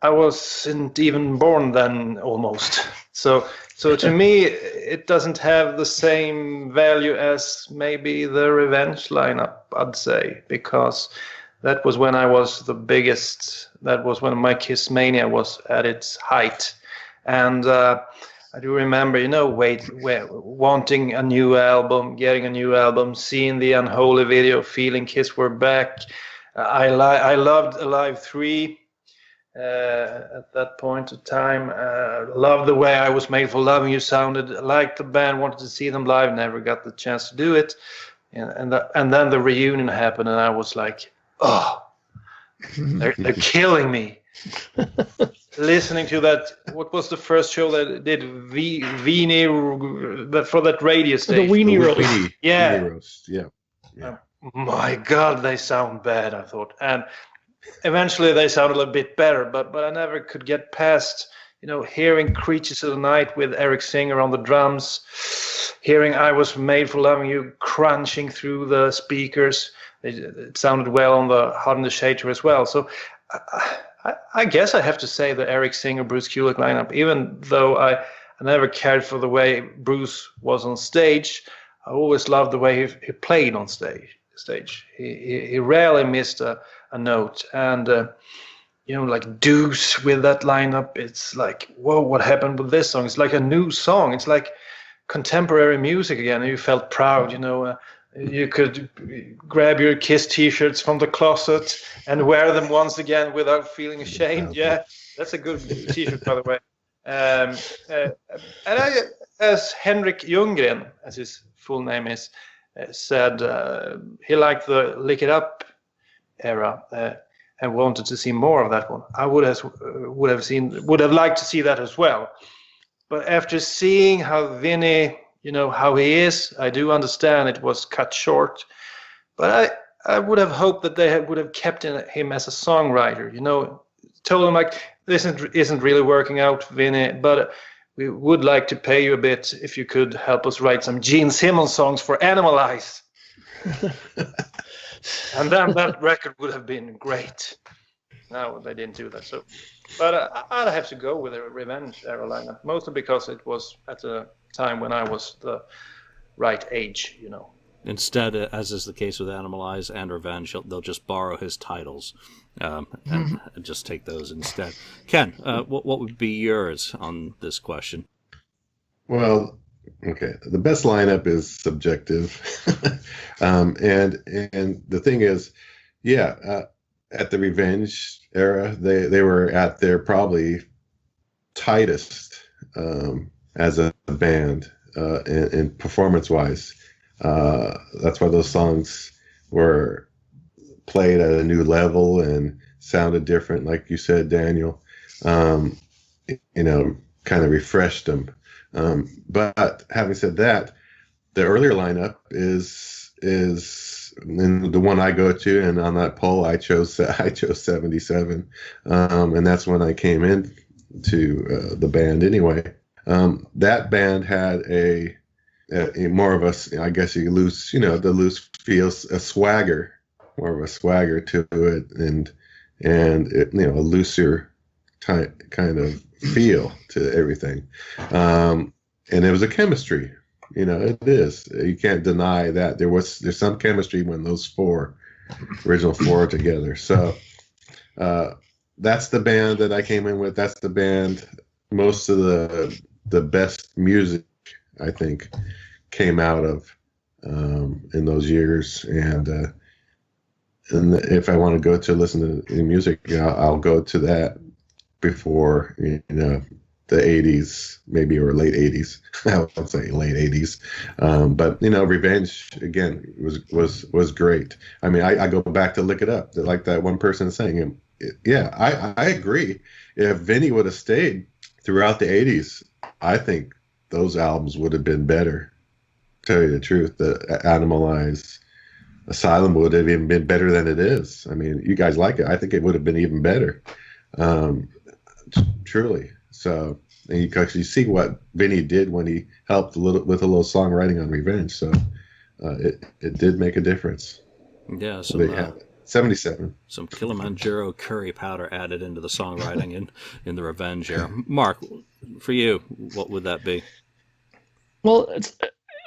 I wasn't even born then, almost. So to me, it doesn't have the same value as maybe the Revenge lineup, I'd say, because that was when I was the biggest. That was when my Kiss mania was at its height. And I do remember, wanting a new album, getting a new album, seeing the Unholy video, feeling Kiss were back. I loved Alive 3 at that point of time. Loved the way I Was Made for Loving You sounded. Liked the band, wanted to see them live, never got the chance to do it. And then the reunion happened, and I was like, oh, they're killing me. Listening to that, what was the first show that did Weenie for that radio station? The Weenie Roast. Yeah. Weenie Roast. Yeah. My God, they sound bad, I thought. And eventually they sounded a bit better, but I never could get past, hearing Creatures of the Night with Eric Singer on the drums, hearing I Was Made for Loving You crunching through the speakers. It sounded well on the Hot in the Shade as well. So I guess I have to say the Eric Singer, Bruce Kulick lineup, even though I never cared for the way Bruce was on stage. I always loved the way he played on stage. He rarely missed a note. And, like Deuce with that lineup, it's like, whoa, what happened with this song? It's like a new song. It's like contemporary music again. And you felt proud, You could grab your Kiss T-shirts from the closet and wear them once again without feeling ashamed. Yeah, that's a good T-shirt, by the way. And as Henrik Ljunggren, as his full name is, said, he liked the Lick It Up era and wanted to see more of that one. I would have liked to see that as well. But after seeing how Vinnie, how he is, I do understand it was cut short, but I would have hoped that they would have kept him as a songwriter, told him like, this isn't really working out, Vinnie, but we would like to pay you a bit if you could help us write some Gene Simmons songs for Animalize. And then that record would have been great. No, they didn't do that. So, but I'd have to go with a Revenge era lineup, mostly because it was at a time when I was the right age, Instead, as is the case with Animalize and Revenge, they'll just borrow his titles and just take those instead. Ken, what would be yours on this question? Well, okay, the best lineup is subjective, and the thing is, at the Revenge era, they were at their probably tightest as a band in performance-wise. That's why those songs were played at a new level and sounded different, like you said, Daniel. Kind of refreshed them. But having said that, the earlier lineup is the one I go to, and on that poll I chose 77, and that's when I came in to the band anyway. That band had a more of a, I guess you lose, the loose feels, a swagger, more of a swagger to it, and it, a looser kind of feel to everything. And it was a chemistry, it is. You can't deny that there's some chemistry when those original four are together. So that's the band that I came in with. That's the band. Most of the best music, I think, came out of in those years. And if I want to go to listen to the music, I'll go to that before the 80s, maybe, or late 80s. I would say late 80s. But Revenge again was great. I mean, I go back to look it up. Like that one person saying, I agree. If Vinny would have stayed throughout the 80s, I think those albums would have been better. To tell you the truth, the Animalize, Asylum would have even been better than it is. I mean, you guys like it. I think it would have been even better. Truly. So, and you see what Vinny did when he helped with a little songwriting on Revenge. So it did make a difference. Yeah. So they have 77. Some Kilimanjaro curry powder added into the songwriting in the Revenge era. Mark, for you, what would that be? Well, it's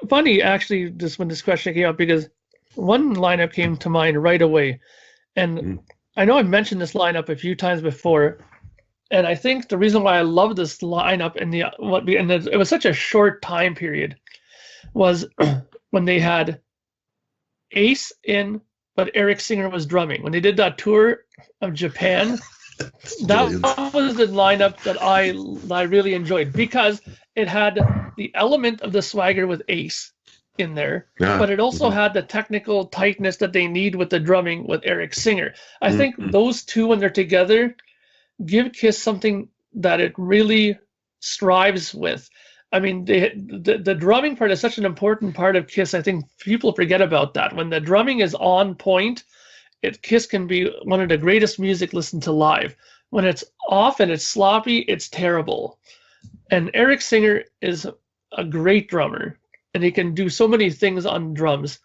funny actually, just when this question came up, because one lineup came to mind right away, and I know I've mentioned this lineup a few times before. And I think the reason why I love this lineup and it was such a short time period was when they had Ace in, but Eric Singer was drumming. When they did that tour of Japan, that was the lineup that I really enjoyed, because it had the element of the swagger with Ace in there, but it also had the technical tightness that they need with the drumming with Eric Singer. I think those two, when they're together, give Kiss something that it really strives with. I mean, the drumming part is such an important part of Kiss. I think people forget about that. When the drumming is on point, Kiss can be one of the greatest music listened to live. When it's off and it's sloppy, it's terrible. And Eric Singer is a great drummer, and he can do so many things on drums.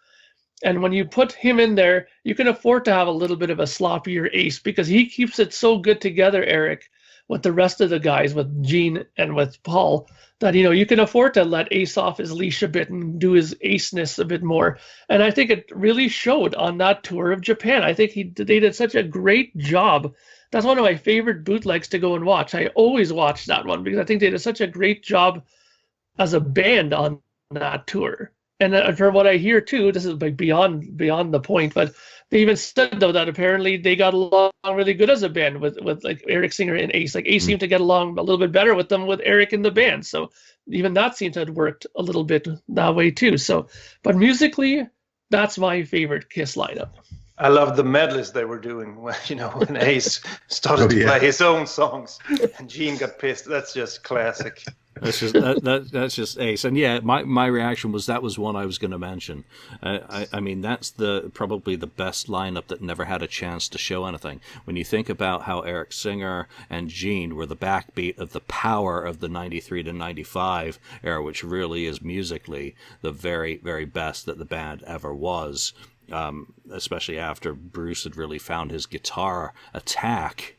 And when you put him in there, you can afford to have a little bit of a sloppier Ace, because he keeps it so good together, Eric, with the rest of the guys, with Gene and with Paul, that, you can afford to let Ace off his leash a bit and do his aceness a bit more. And I think it really showed on that tour of Japan. I think they did such a great job. That's one of my favorite bootlegs to go and watch. I always watch that one because I think they did such a great job as a band on that tour. And from what I hear too, this is like beyond the point, but they even said though that apparently they got along really good as a band with like Eric Singer and Ace. Like Ace seemed to get along a little bit better with them with Eric in the band. So even that seemed to have worked a little bit that way too. So, but musically, that's my favorite Kiss lineup. I love the medleys they were doing when Ace started to play his own songs and Gene got pissed. That's just classic. That's just Ace. And yeah, my reaction was that was one I was going to mention. I mean, that's probably the best lineup that never had a chance to show anything. When you think about how Eric Singer and Gene were the backbeat of the power of the 93 to 95 era, which really is musically the very, very best that the band ever was. Especially after Bruce had really found his guitar attack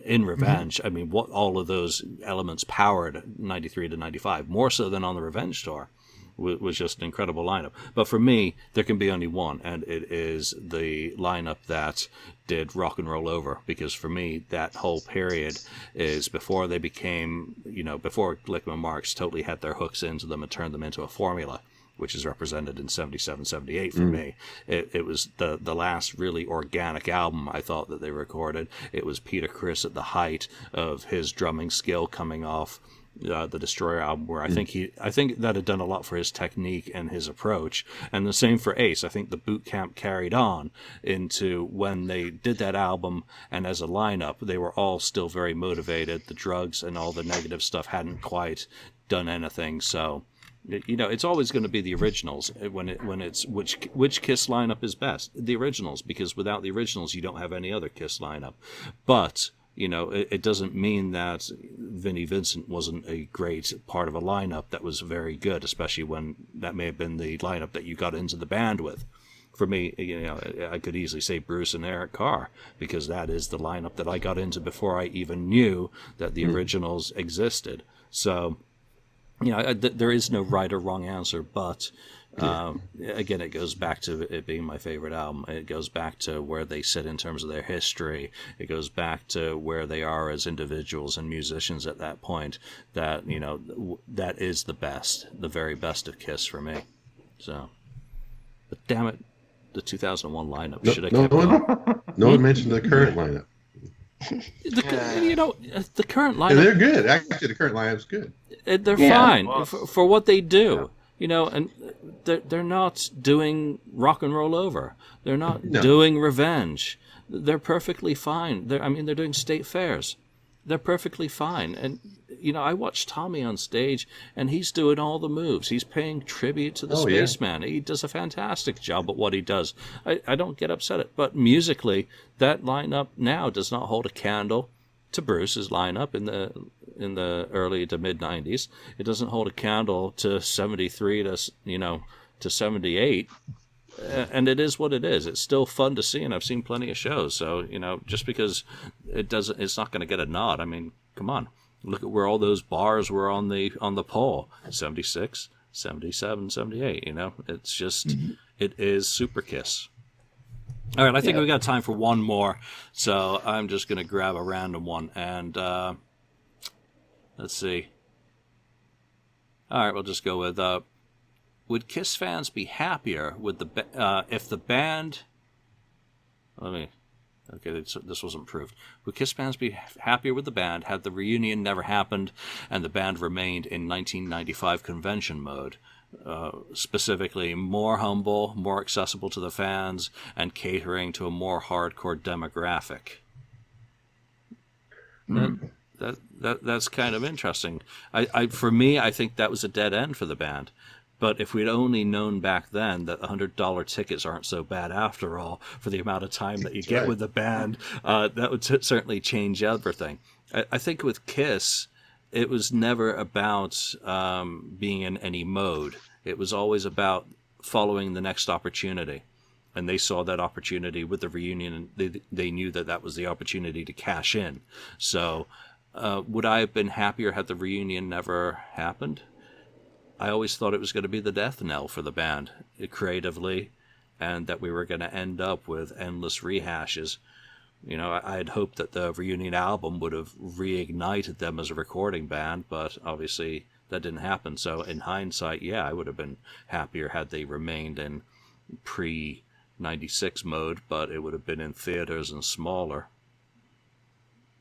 in Revenge. I mean, what all of those elements powered 93 to 95, more so than on the Revenge tour, was just an incredible lineup. But for me, there can be only one, and it is the lineup that did Rock and Roll Over, because for me, that whole period is before they became, before Glickman Marks totally had their hooks into them and turned them into a formula. which is represented in 77, 78 for me. It was the last really organic album I thought that they recorded. It was Peter Criss at the height of his drumming skill coming off the Destroyer album, where I think that had done a lot for his technique and his approach. And the same for Ace. I think the boot camp carried on into when they did that album, and as a lineup, they were all still very motivated. The drugs and all the negative stuff hadn't quite done anything. So, you know, it's always going to be the originals when it's which Kiss lineup is best. The originals, because without the originals, you don't have any other Kiss lineup. But you know, it doesn't mean that Vinnie Vincent wasn't a great part of a lineup that was very good, especially when that may have been the lineup that you got into the band with. For me, you know, I could easily say Bruce and Eric Carr, because that is the lineup that I got into before I even knew that the originals existed. So, you know, there is no right or wrong answer, but again, it goes back to it being my favorite album. It goes back to where they sit in terms of their history. It goes back to where they are as individuals and musicians at that point. That, you know, that is the best, the very best of Kiss for me. So, but damn it, the 2001 lineup should have kept going. No one mentioned the current lineup. You know, the current lineup. And they're good. Actually, the current lineup's good. They're fine for what they do. Yeah. You know, and they're not doing Rock and Roll Over. They're not doing Revenge. They're perfectly fine. They're doing state fairs. They're perfectly fine. And, you know, I watched Tommy on stage, and he's doing all the moves. He's paying tribute to the Spaceman. Yeah. He does a fantastic job at what he does. I don't get upset at it. But musically, that lineup now does not hold a candle to Bruce's lineup in the early to mid 90s. It doesn't hold a candle to 73 to 78. And it is what it is. It's still fun to see, and I've seen plenty of shows. So, you know, just because it's not going to get a nod. I mean, come on. Look at where all those bars were on the poll. 76, 77, 78, you know. It's just it is Super Kiss. All right, I think we got time for one more, so I'm just going to grab a random one, and let's see. All right, we'll just go with, would Kiss fans be happier with if the band... Okay, this wasn't proved. Would Kiss fans be happier with the band had the reunion never happened and the band remained in 1995 convention mode? Specifically, more humble, more accessible to the fans, and catering to a more hardcore demographic. That's kind of interesting. For me, I think that was a dead end for the band. But if we'd only known back then that $100 tickets aren't so bad after all, for the amount of time that you get with the band, that would certainly change everything. I think with Kiss, it was never about being in any mode. It was always about following the next opportunity. And they saw that opportunity with the reunion, and they knew that was the opportunity to cash in. So would I have been happier had the reunion never happened? I always thought it was going to be the death knell for the band creatively, and that we were going to end up with endless rehashes. You know, I had hoped that the reunion album would have reignited them as a recording band, but obviously that didn't happen. So in hindsight, yeah, I would have been happier had they remained in pre-96 mode, but it would have been in theaters and smaller.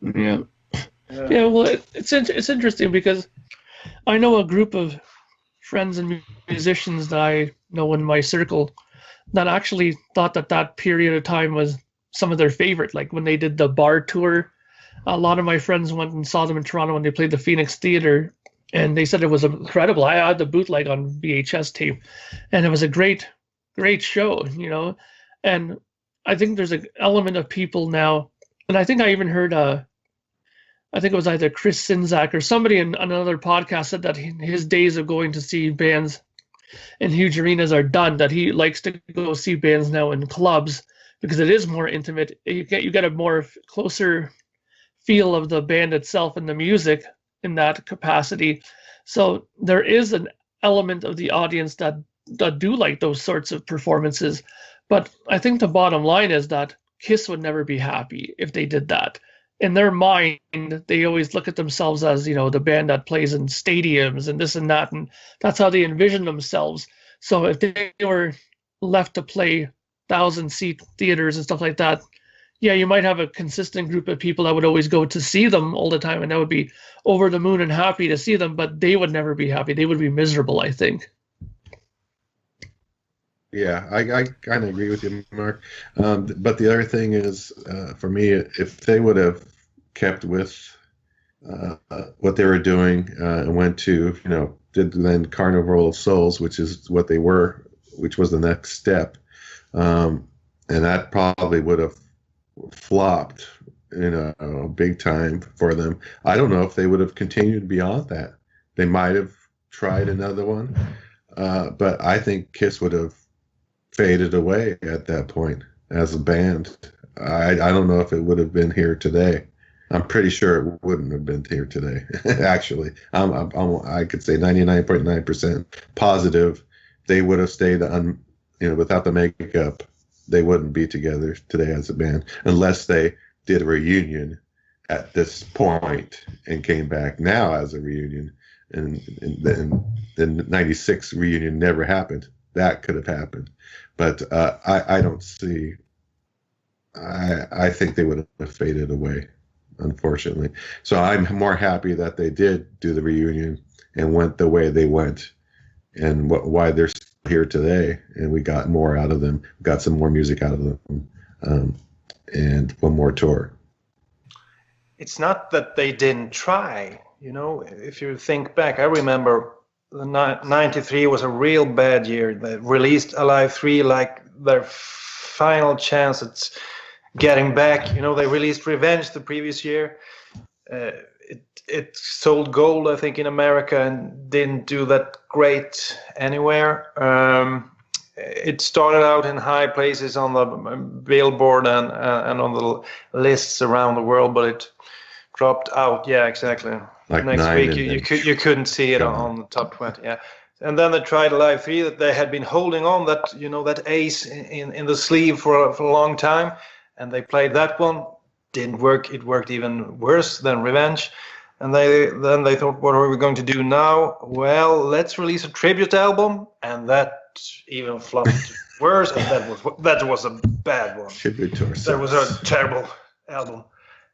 Yeah, well, it's interesting because I know a group of friends and musicians that I know in my circle that actually thought that period of time was some of their favorite. Like when they did the bar tour, a lot of my friends went and saw them in Toronto when they played the Phoenix Theatre, and they said it was incredible. I had the bootleg on VHS tape, and it was a great show, you know. And I think there's an element of people now, and I think I even heard I think it was either Chris Sinzak or somebody in another podcast said that his days of going to see bands in huge arenas are done, that he likes to go see bands now in clubs because it is more intimate. You get a more closer feel of the band itself and the music in that capacity. So there is an element of the audience that do like those sorts of performances. But I think the bottom line is that Kiss would never be happy if they did that. In their mind, they always look at themselves as, you know, the band that plays in stadiums and this and that, and that's how they envision themselves. So if they were left to play 1,000-seat theaters and stuff like that, yeah, you might have a consistent group of people that would always go to see them all the time, and that would be over the moon and happy to see them, but they would never be happy. They would be miserable, I think. Yeah, I kind of agree with you, Mark. But the other thing is, for me, if they would have kept with what they were doing and went to, did then Carnival of Souls, which is what they were, which was the next step, and that probably would have flopped, big time for them. I don't know if they would have continued beyond that. They might have tried another one, but I think Kiss would have faded away at that point as a band. I don't know if it would have been here today. I'm pretty sure it wouldn't have been here today. Actually, I could say 99.9% positive they would have stayed on, without the makeup. They wouldn't be together today as a band unless they did a reunion at this point and came back now as a reunion. And then the 96 reunion never happened. That could have happened. But I don't see. I think they would have faded away, unfortunately. So I'm more happy that they did do the reunion and went the way they went, and why they're here today. And we got more out of them. Got some more music out of them, and one more tour. It's not that they didn't try. If you think back, I remember. The 93 was a real bad year. They released Alive 3 like their final chance at getting back. They released Revenge the previous year. It sold gold, I think, in America and didn't do that great anywhere. It started out in high places on the Billboard and on the lists around the world, but it dropped out. Yeah, exactly. Like next week you couldn't see it on the top 20. Yeah, and then they tried Alive 3 that they had been holding on that that ace in the sleeve for a long time, and they played that one. Didn't work. It worked even worse than Revenge, and then they thought, what are we going to do now? Well, let's release a tribute album, and that even flopped worse, and that was a bad one. Tribute to ourselves. That was a terrible album.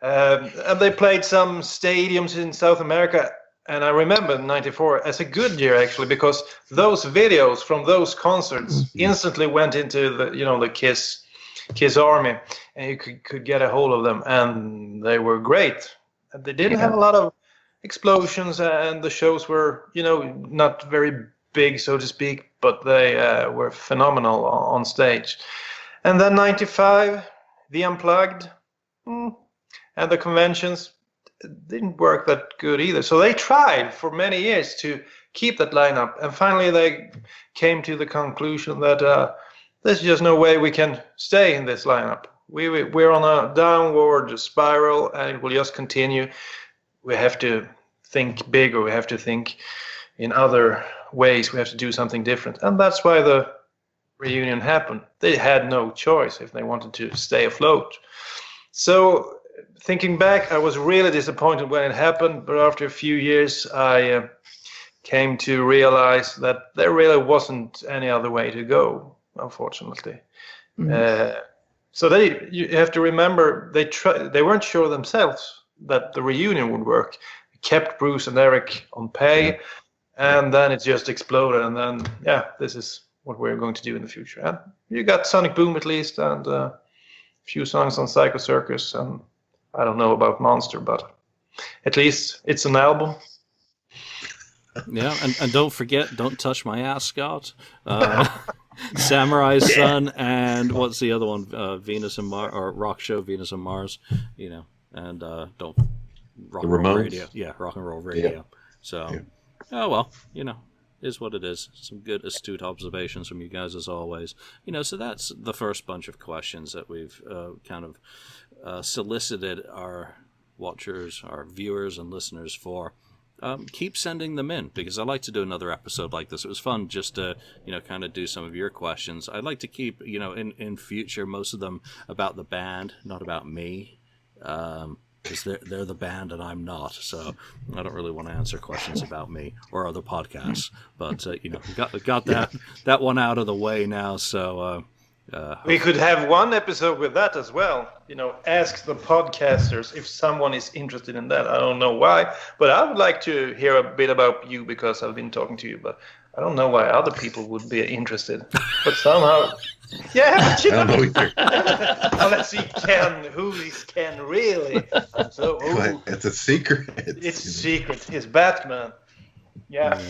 And they played some stadiums in South America, and I remember '94 as a good year actually, because those videos from those concerts instantly went into the Kiss Army, and you could get a hold of them, and they were great. And they didn't have a lot of explosions, and the shows were not very big, so to speak, but they were phenomenal on stage. And then '95, the Unplugged. And the conventions didn't work that good either. So they tried for many years to keep that lineup. And finally they came to the conclusion that there's just no way we can stay in this lineup. We're on a downward spiral, and it will just continue. We have to think bigger. We have to think in other ways. We have to do something different. And that's why the reunion happened. They had no choice if they wanted to stay afloat. So thinking back, I was really disappointed when it happened, but after a few years, I came to realize that there really wasn't any other way to go, unfortunately. Mm-hmm. So you have to remember, they weren't sure themselves that the reunion would work. They kept Bruce and Eric on pay, and then it just exploded, and then, this is what we're going to do in the future. And you got Sonic Boom at least, and a few songs on Psycho Circus, and I don't know about Monster, but at least it's an album. Yeah, and don't forget, Don't Touch My Ass, Scott. Samurai Son, and what's the other one? Venus and Mars, or Rock Show, Venus and Mars, and don't Rock and Roll Radio. Yeah, Rock and Roll Radio. Yeah. So, oh well, is what it is. Some good, astute observations from you guys as always. So that's the first bunch of questions that we've kind of solicited our watchers, our viewers and listeners for. Keep sending them in, because I'd like to do another episode like this. It was fun just to, kind of do some of your questions. I'd like to keep, in future, most of them about the band, not about me. because they're the band and I'm not. So I don't really want to answer questions about me or other podcasts. But got that one out of the way now. So we could have one episode with that as well. Ask the podcasters if someone is interested in that. I don't know why, but I would like to hear a bit about you because I've been talking to you. But I don't know why other people would be interested. But somehow, yeah. But I don't know either. Now let's see Ken. Who is Ken really? It's a secret. It's a secret. He's Batman. Yeah,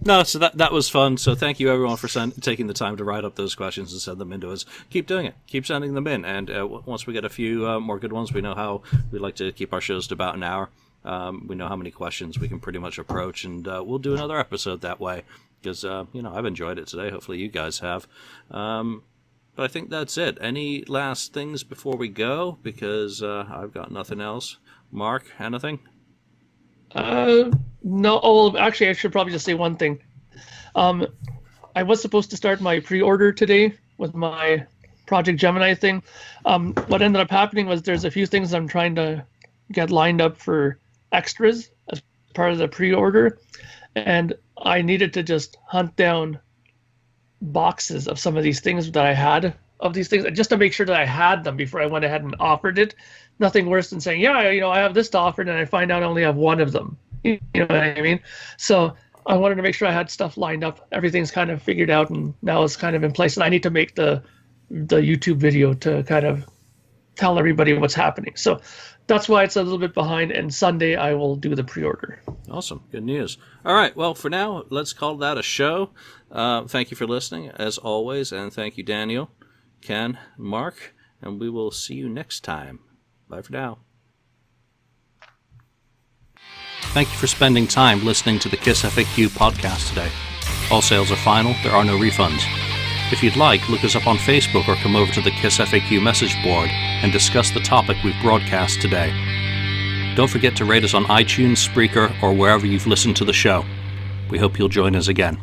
No, so that was fun. So thank you everyone for taking the time to write up those questions and send them in to us. Keep doing it. Keep sending them in. And once we get a few more good ones, we know how we like to keep our shows to about an hour. We know how many questions we can pretty much approach, and we'll do another episode that way because I've enjoyed it today. Hopefully you guys have. But I think that's it. Any last things before we go? Because I've got nothing else. Mark, anything? No. Oh, actually, I should probably just say one thing. I was supposed to start my pre-order today with my Project Gemini thing. What ended up happening was there's a few things I'm trying to get lined up for extras as part of the pre-order, and I needed to just hunt down boxes of some of these things that I had of these things just to make sure that I had them before I went ahead and offered it. Nothing worse than saying, I have this to offer, and I find out I only have one of them. You know what I mean? So I wanted to make sure I had stuff lined up. Everything's kind of figured out, and now it's kind of in place. And I need to make the YouTube video to kind of tell everybody what's happening. So that's why it's a little bit behind. And Sunday I will do the pre-order. Awesome. Good news. All right. Well, for now, let's call that a show. Thank you for listening, as always. And thank you, Daniel, Ken, Mark. And we will see you next time. Bye for now. Thank you for spending time listening to the KissFAQ podcast today. All sales are final. There are no refunds. If you'd like, look us up on Facebook or come over to the KissFAQ message board and discuss the topic we've broadcast today. Don't forget to rate us on iTunes, Spreaker, or wherever you've listened to the show. We hope you'll join us again.